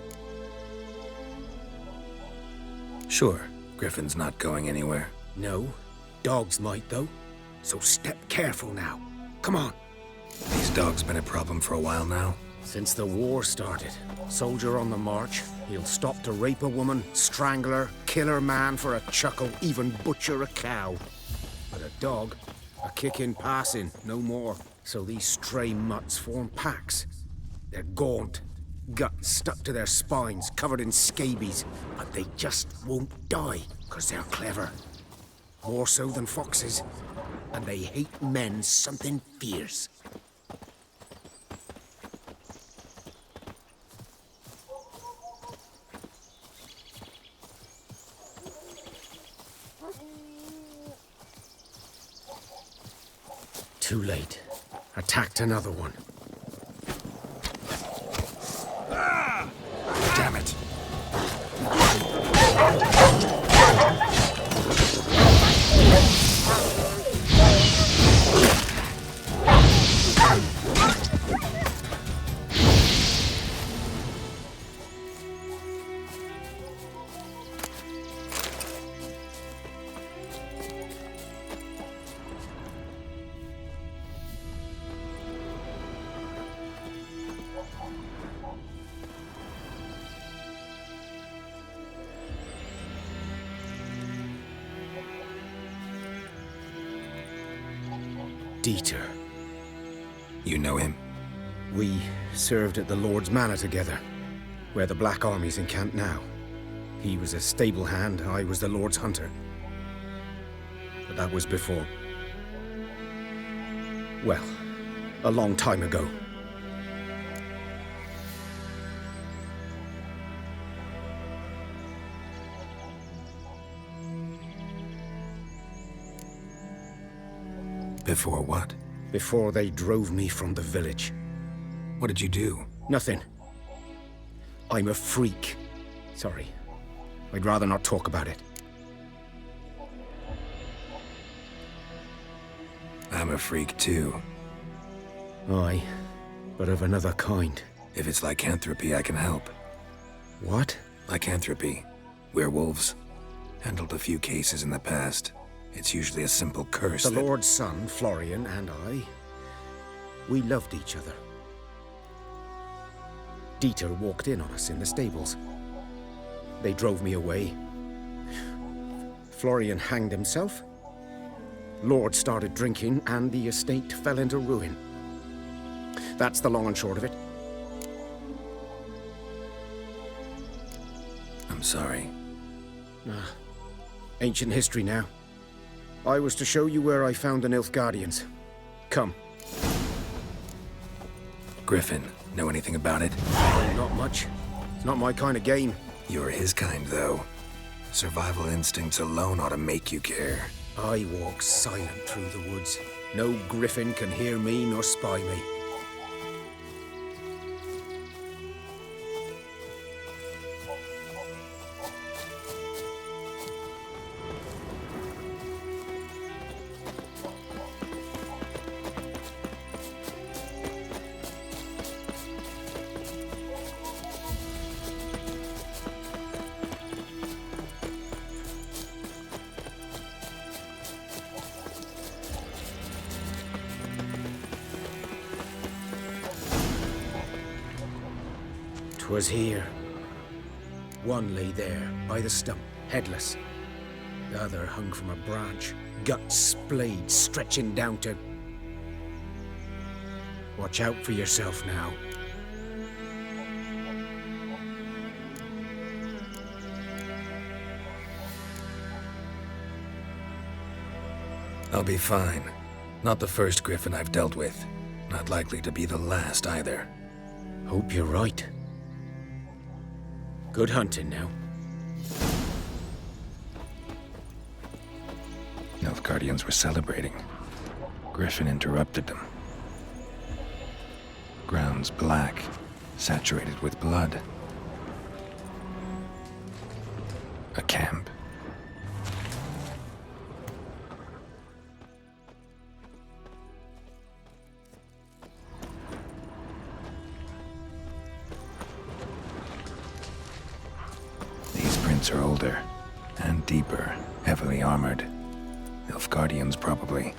Sure. Griffin's not going anywhere. No. Dogs might, though. So step careful now. Come on. These dogs been a problem for a while now? Since the war started. Soldier on the march. He'll stop to rape a woman, strangle her, kill her man for a chuckle, even butcher a cow. But a dog, a kick in passing, no more. So these stray mutts form packs. They're gaunt, guts stuck to their spines, covered in scabies. But they just won't die, 'cause they're clever. More so than foxes. and they hate men something fierce. Too late. Attacked another one. Damn it. Dieter. You know him? We served at the Lord's Manor together, where the Black Army's encamped now. He was a stable hand, I was the Lord's hunter. But that was before. Well, a long time ago. Before what? Before they drove me from the village. What did you do? Nothing. I'm a freak. Sorry. I'd rather not talk about it. I'm a freak too. Aye, but of another kind. If it's lycanthropy, I can help. What? Lycanthropy. Werewolves. Handled a few cases in the past. It's usually a simple curse The that... Lord's son, Florian, and I, we loved each other. Dieter walked in on us in the stables. They drove me away. Florian hanged himself. Lord started drinking, and the estate fell into ruin. That's the long and short of it. I'm sorry. Ancient history now. I was to show you where I found the Nilfgaardians. Come. Griffin, know anything about it? Not much. It's not my kind of game. You're his kind, though. Survival instincts alone ought to make you care. I walk silent through the woods. No griffin can hear me nor spy me. Was here. One lay there, by the stump, headless. The other hung from a branch, guts splayed, stretching down to... Watch out for yourself now. I'll be fine. Not the first griffin I've dealt with. Not likely to be the last, either. Hope you're right. Good hunting now. Nilfgaardians were celebrating. Griffin interrupted them. Ground's black, saturated with blood. A camp. Are older and deeper, heavily armored. Nilfgaardians, probably.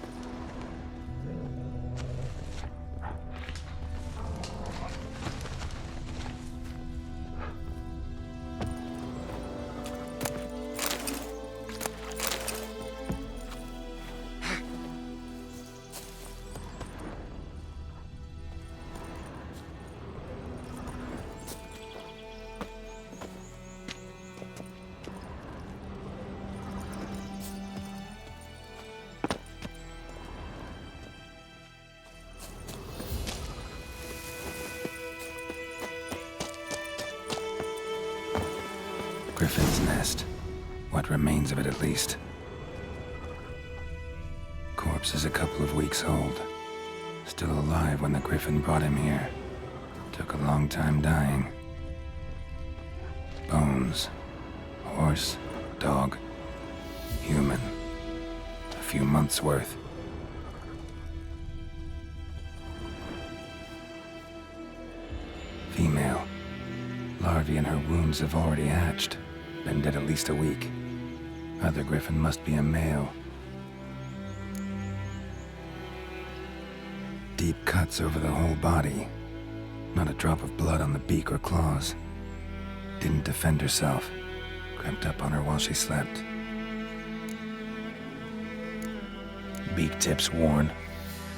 What remains of it, at least. Corpse is a couple of weeks old. Still alive when the Griffin brought him here. Took a long time dying. Bones. Horse, dog, human. A few months' worth. Female. Larvae in her wounds have already hatched. Been dead at least a week. Other Griffin must be a male. Deep cuts over the whole body. Not a drop of blood on the beak or claws. Didn't defend herself. Crept up on her while she slept. Beak tips worn.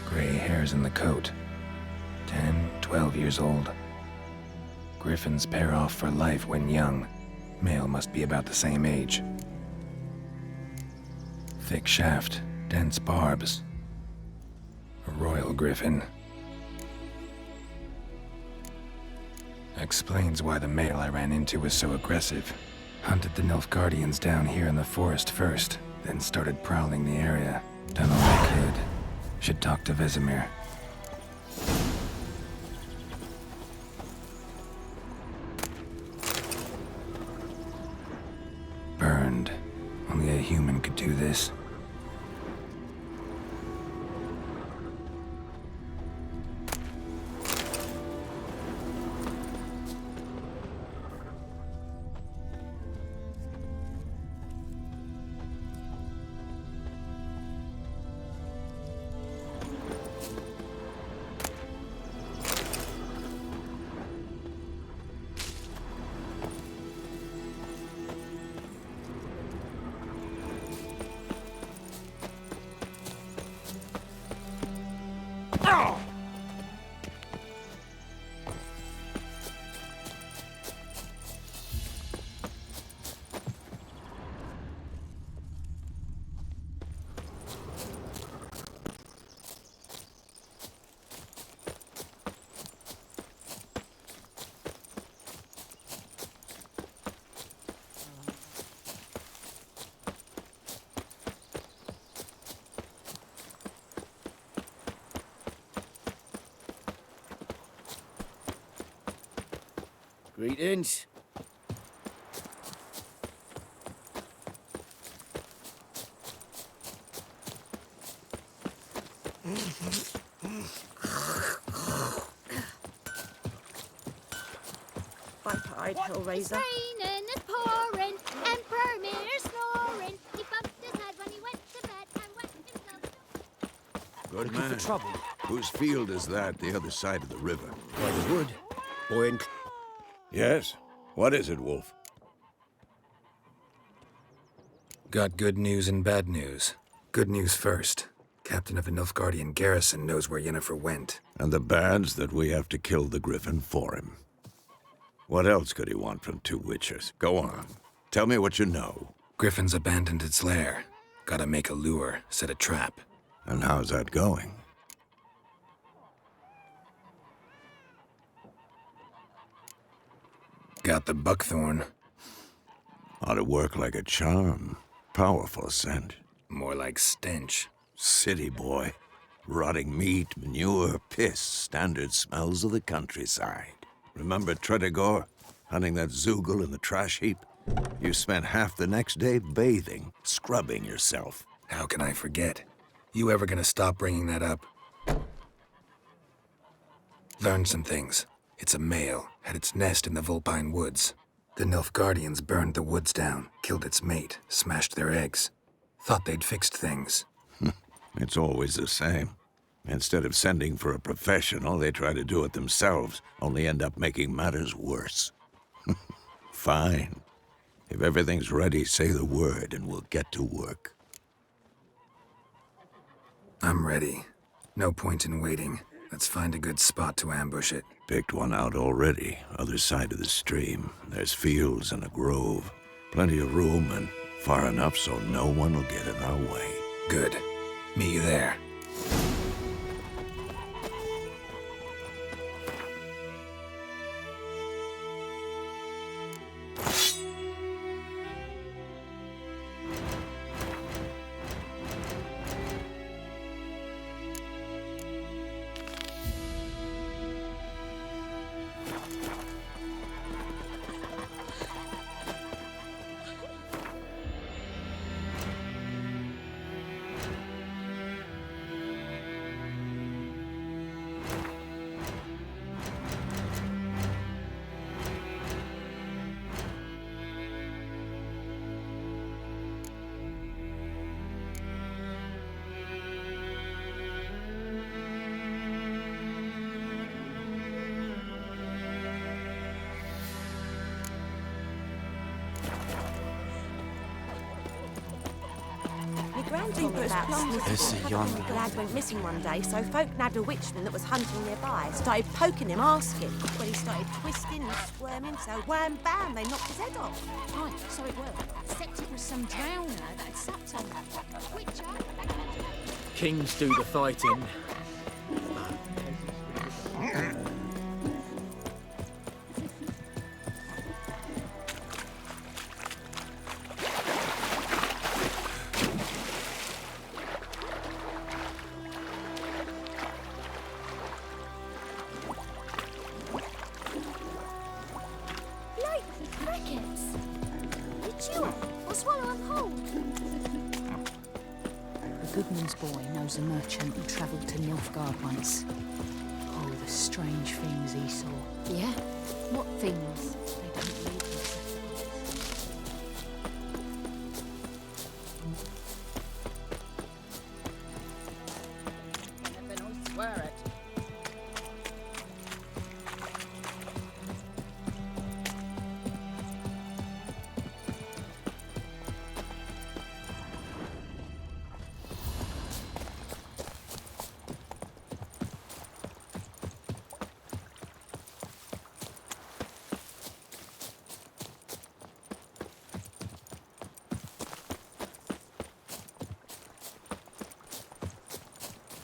Gray hairs in the coat. 10, 12 years old. Griffins pair off for life when young. Male must be about the same age. Thick shaft, dense barbs. A royal griffin. Explains why the male I ran into was so aggressive. Hunted the Nilfgaardians down here in the forest first, then started prowling the area. Done all I could. Should talk to Vesemir. Burned. Only a human could do this. Greetings. Pipe-eyed Hellraiser. It's raining, it's pouring, Emperor Mirror snoring. He bumped his head when he went to bed and wet himself. Good Looking for man. trouble. Whose field is that, the other side of the river? By the wood. Boy and... Yes? What is it, Wolf? Got good news and bad news. Good news first. Captain of a Nilfgaardian garrison knows where Yennefer went. And the bad's that we have to kill the Griffin for him. What else could he want from two witchers? Go on. Tell me what you know. Griffin's abandoned its lair. Gotta make a lure, set a trap. And how's that going? Got the buckthorn. Ought to work like a charm. Powerful scent. More like stench. City boy. Rotting meat, manure, piss. Standard smells of the countryside. Remember Tredegor? Hunting that Zoogle in the trash heap? You spent half the next day bathing, scrubbing yourself. How can I forget? You ever gonna stop bringing that up? Learned some things. It's a male, had its nest in the Vulpine Woods. The Nilfgaardians burned the woods down, killed its mate, smashed their eggs. Thought they'd fixed things. It's always the same. Instead of sending for a professional, they try to do it themselves, only end up making matters worse. Fine. If everything's ready, say the word and we'll get to work. I'm ready. No point in waiting. Let's find a good spot to ambush it. Picked one out already, other side of the stream. There's fields and a grove. Plenty of room and far enough so no one will get in our way. Good. Meet you there. grandfather about Is he yonder? The lad went missing one day, so folk nabbed a witchman that was hunting nearby. Started poking him, asking. Well, he started twisting and squirming, so wham bam, they knocked his head off. Right, so it worked. Except it was some drowner that had supped on that. Witcher, Kings do the fighting. like crickets. You chew it or swallow them whole. The goodman's boy knows a merchant who travelled to Nilfgaard once. Oh, the strange things he saw. Yeah? What things? They don't leave us. I swear it.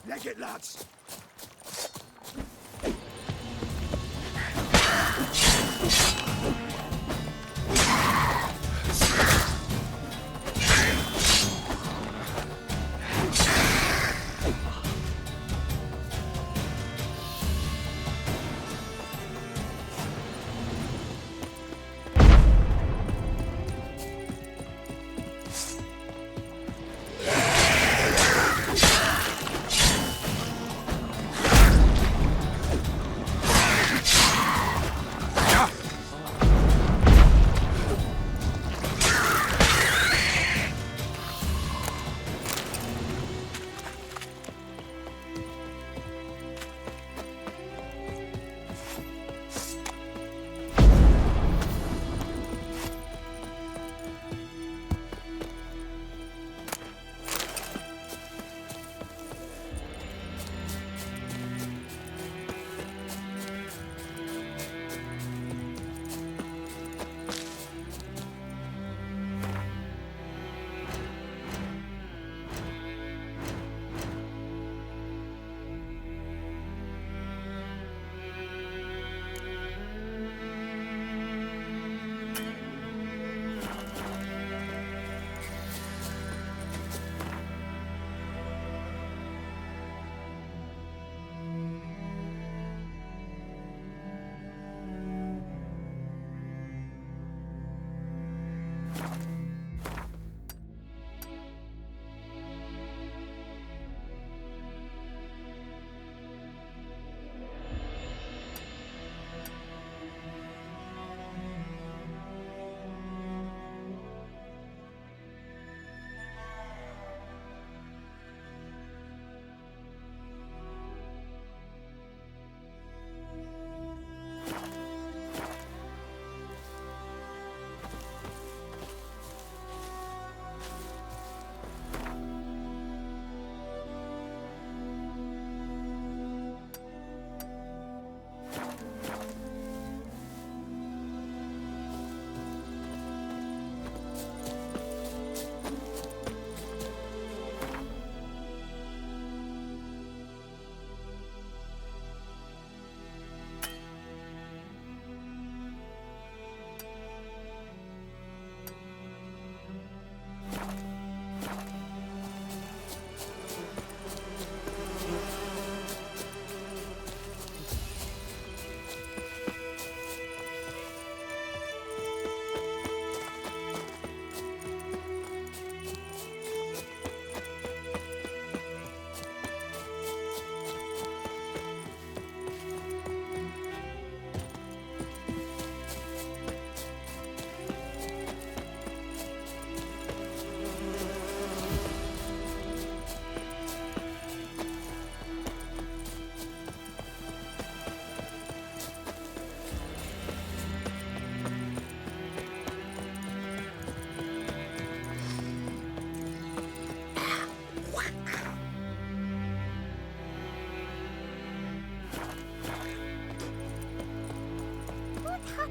Leg it, lads!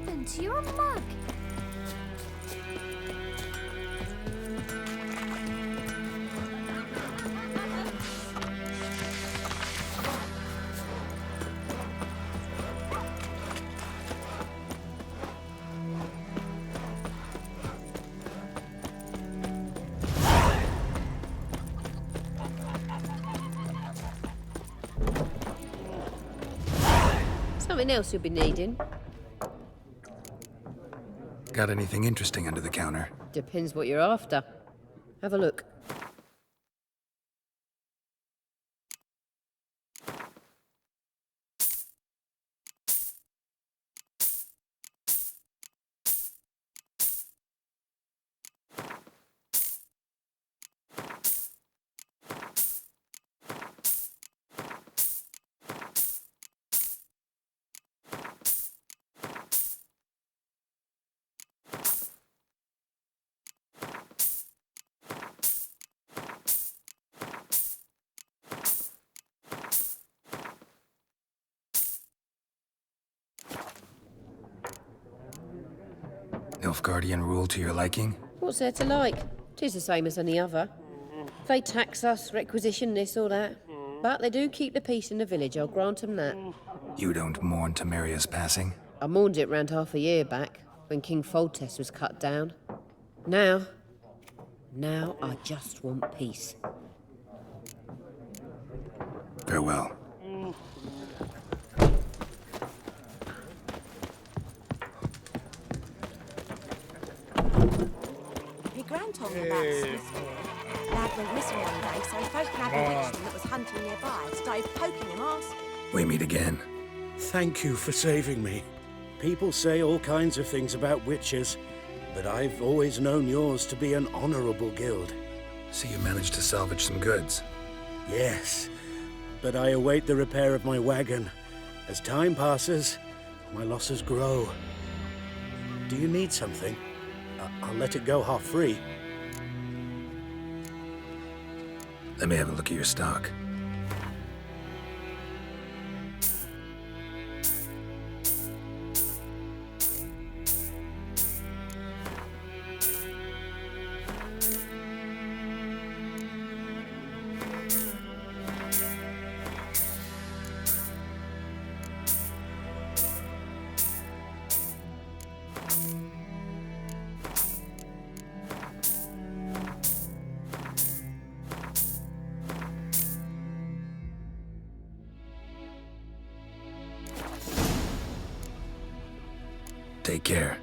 happened to your mug? Something else you'll be needing. Got anything interesting under the counter? Depends what you're after. Have a look. Nilfgaardian rule to your liking? What's there to like? 'Tis the same as any other. They tax us, requisition this or that. But they do keep the peace in the village, I'll grant 'em that. You don't mourn Temeria's passing? I mourned it round half a year back, when King Foltest was cut down. Now I just want peace. Farewell. Your gran told me about Smithfield. Lad went missing one day, so folk nabbed a witchman that was hunting nearby and started poking him, asking. We meet again. Thank you for saving me. People say all kinds of things about witches, but I've always known yours to be an honorable guild. So you managed to salvage some goods? Yes, but I await the repair of my wagon. As time passes, my losses grow. Do you need something? I'll let it go half-free. Let me have a look at your stock. Take care.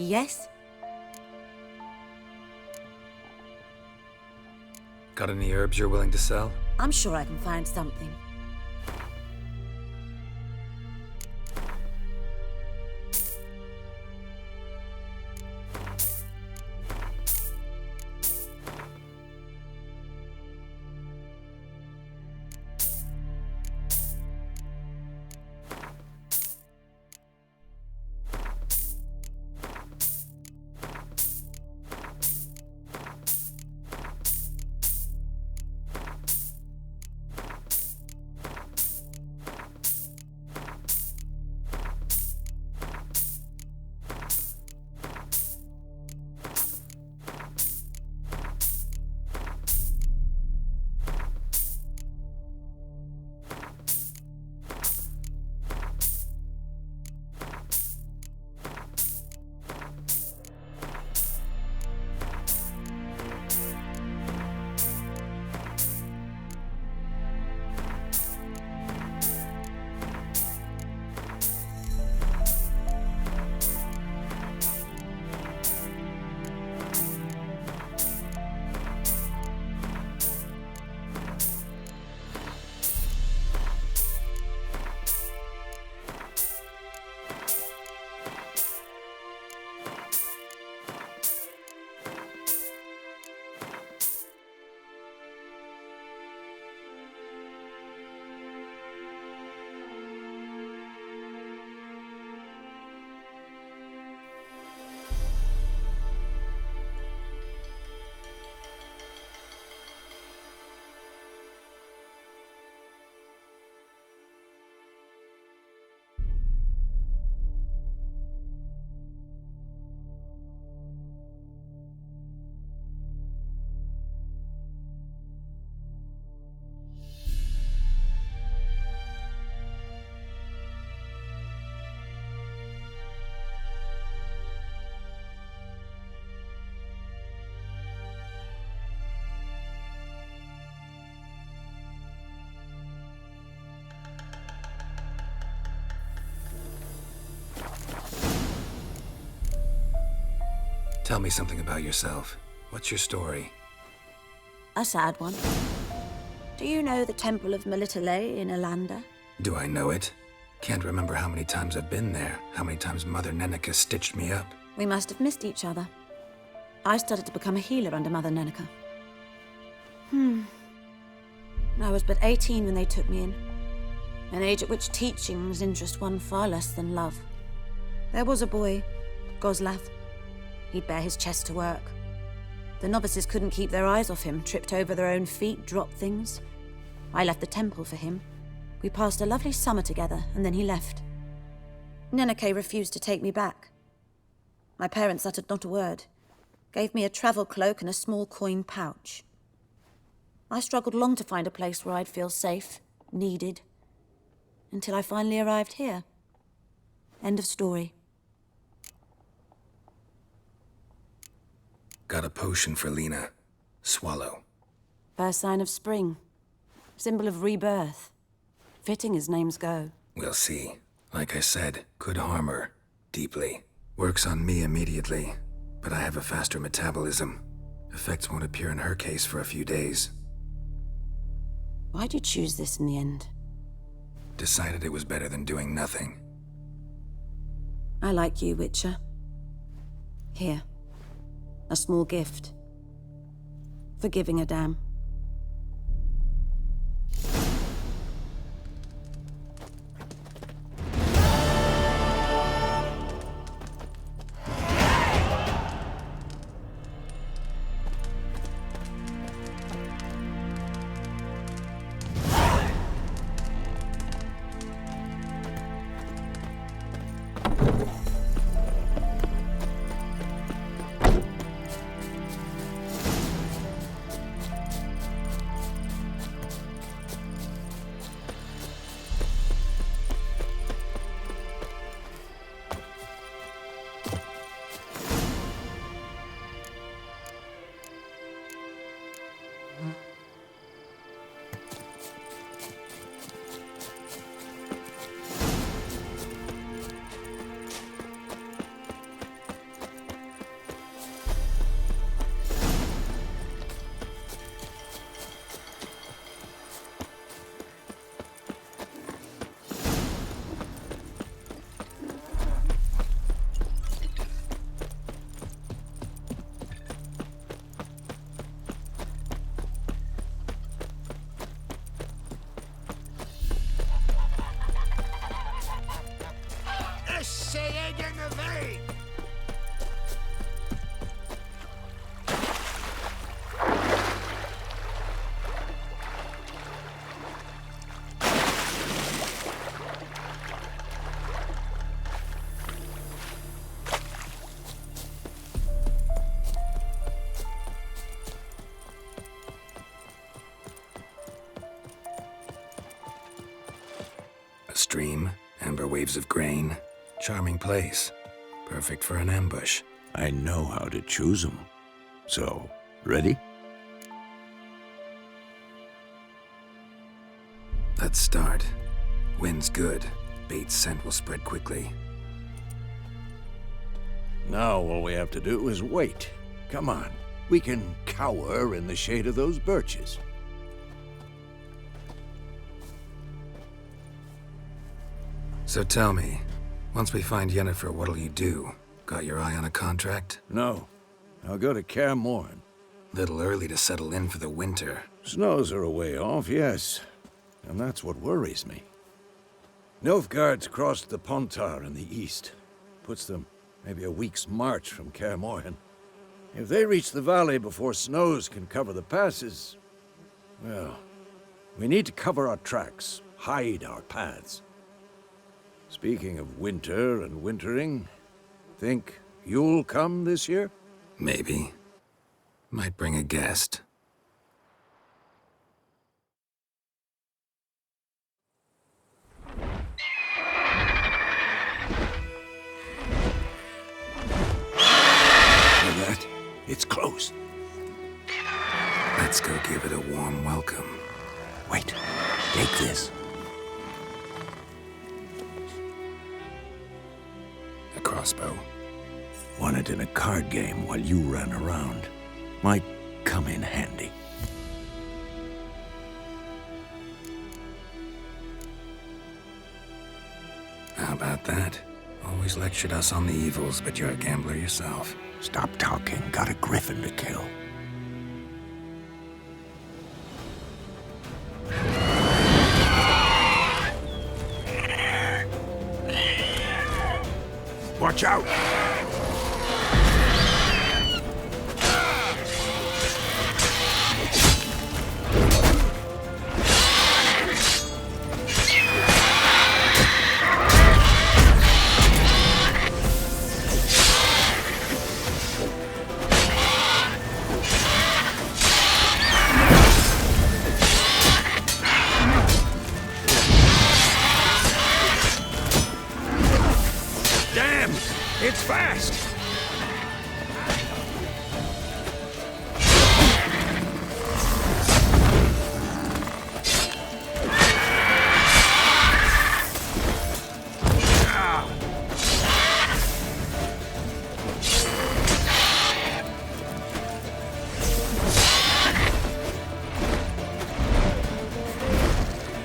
Yes? Got any herbs you're willing to sell? I'm sure I can find something. Tell me something about yourself. What's your story? A sad one. Do you know the Temple of Melitele in Alanda? Do I know it? Can't remember how many times I've been there, how many times Mother Neneka stitched me up. We must have missed each other. I started to become a healer under Mother Neneka. I was but 18 when they took me in. An age at which teachings interest one far less than love. There was a boy, Goslath. He'd bare his chest to work. The novices couldn't keep their eyes off him, tripped over their own feet, dropped things. I left the temple for him. We passed a lovely summer together, and then he left. Neneke refused to take me back. My parents uttered not a word, gave me a travel cloak and a small coin pouch. I struggled long to find a place where I'd feel safe, needed, until I finally arrived here. End of story. Got a potion for Lena. Swallow. First sign of spring. Symbol of rebirth. Fitting as names go. We'll see. Like I said, could harm her. Deeply. Works on me immediately, but I have a faster metabolism. Effects won't appear in her case for a few days. Why'd you choose this in the end? Decided it was better than doing nothing. I like you, Witcher. Here. A small gift. For giving a damn. stream, amber waves of grain. Charming place. Perfect for an ambush. I know how to choose them. So, ready? Let's start. Wind's good. Bait's scent will spread quickly. Now all we have to do is wait. Come on. We can cower in the shade of those birches. So tell me, once we find Yennefer, what'll you do? Got your eye on a contract? No. I'll go to Kaer Morhen. Little early to settle in for the winter. Snows are a way off, yes. And that's what worries me. Nilfgaard's crossed the Pontar in the east. Puts them maybe a week's march from Kaer Morhen. If they reach the valley before snows can cover the passes, well, we need to cover our tracks, hide our paths. Speaking of winter and wintering, think you'll come this year? Maybe. Might bring a guest. Hear that? It's close. Let's go give it a warm welcome. Wait, take this. A crossbow. Won it in a card game while you ran around. Might come in handy. How about that? Always lectured us on the evils, but you're a gambler yourself. Stop talking. Got a griffin to kill. Watch out! Damn! It's fast!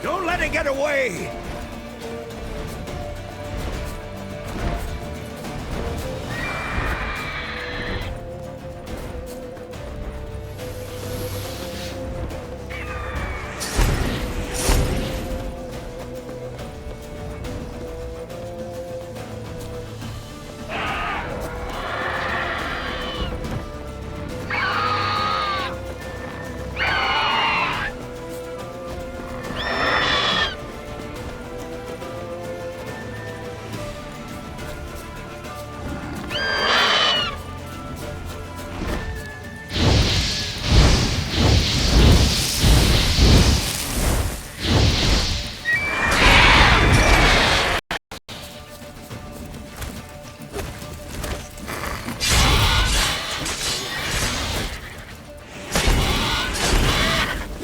Don't let it get away!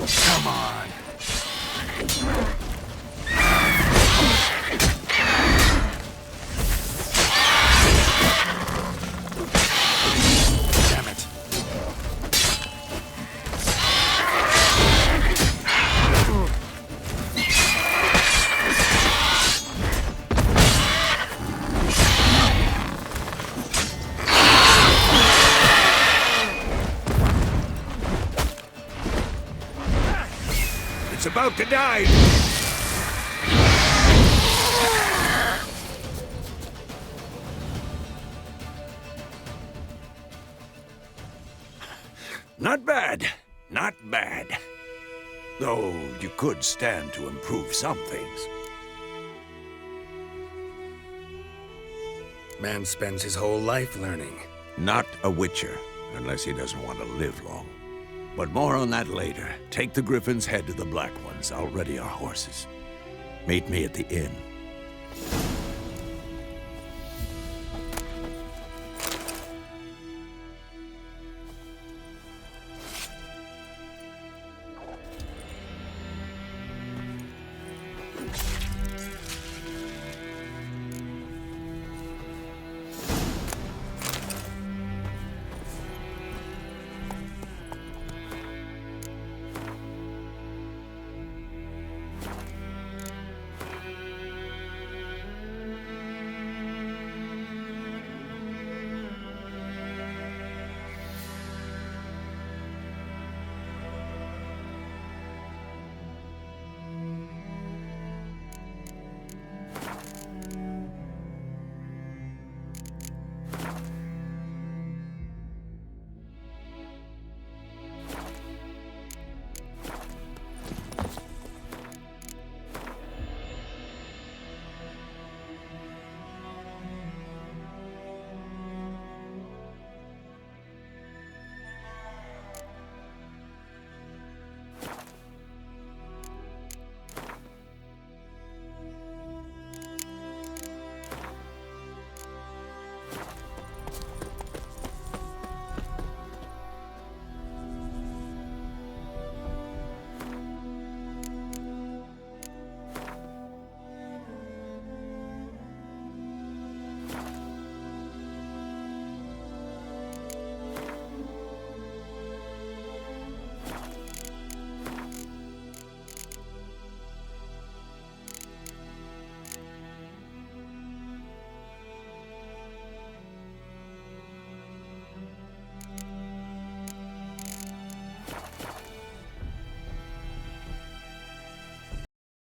Come on. Damn it. It's about to die. Not bad. Not bad. Though you could stand to improve some things. Man spends his whole life learning. Not a witcher, unless he doesn't want to live long. But more on that later. Take the Griffin's head to the Black Ones. I'll ready our horses. Meet me at the inn. Ugh.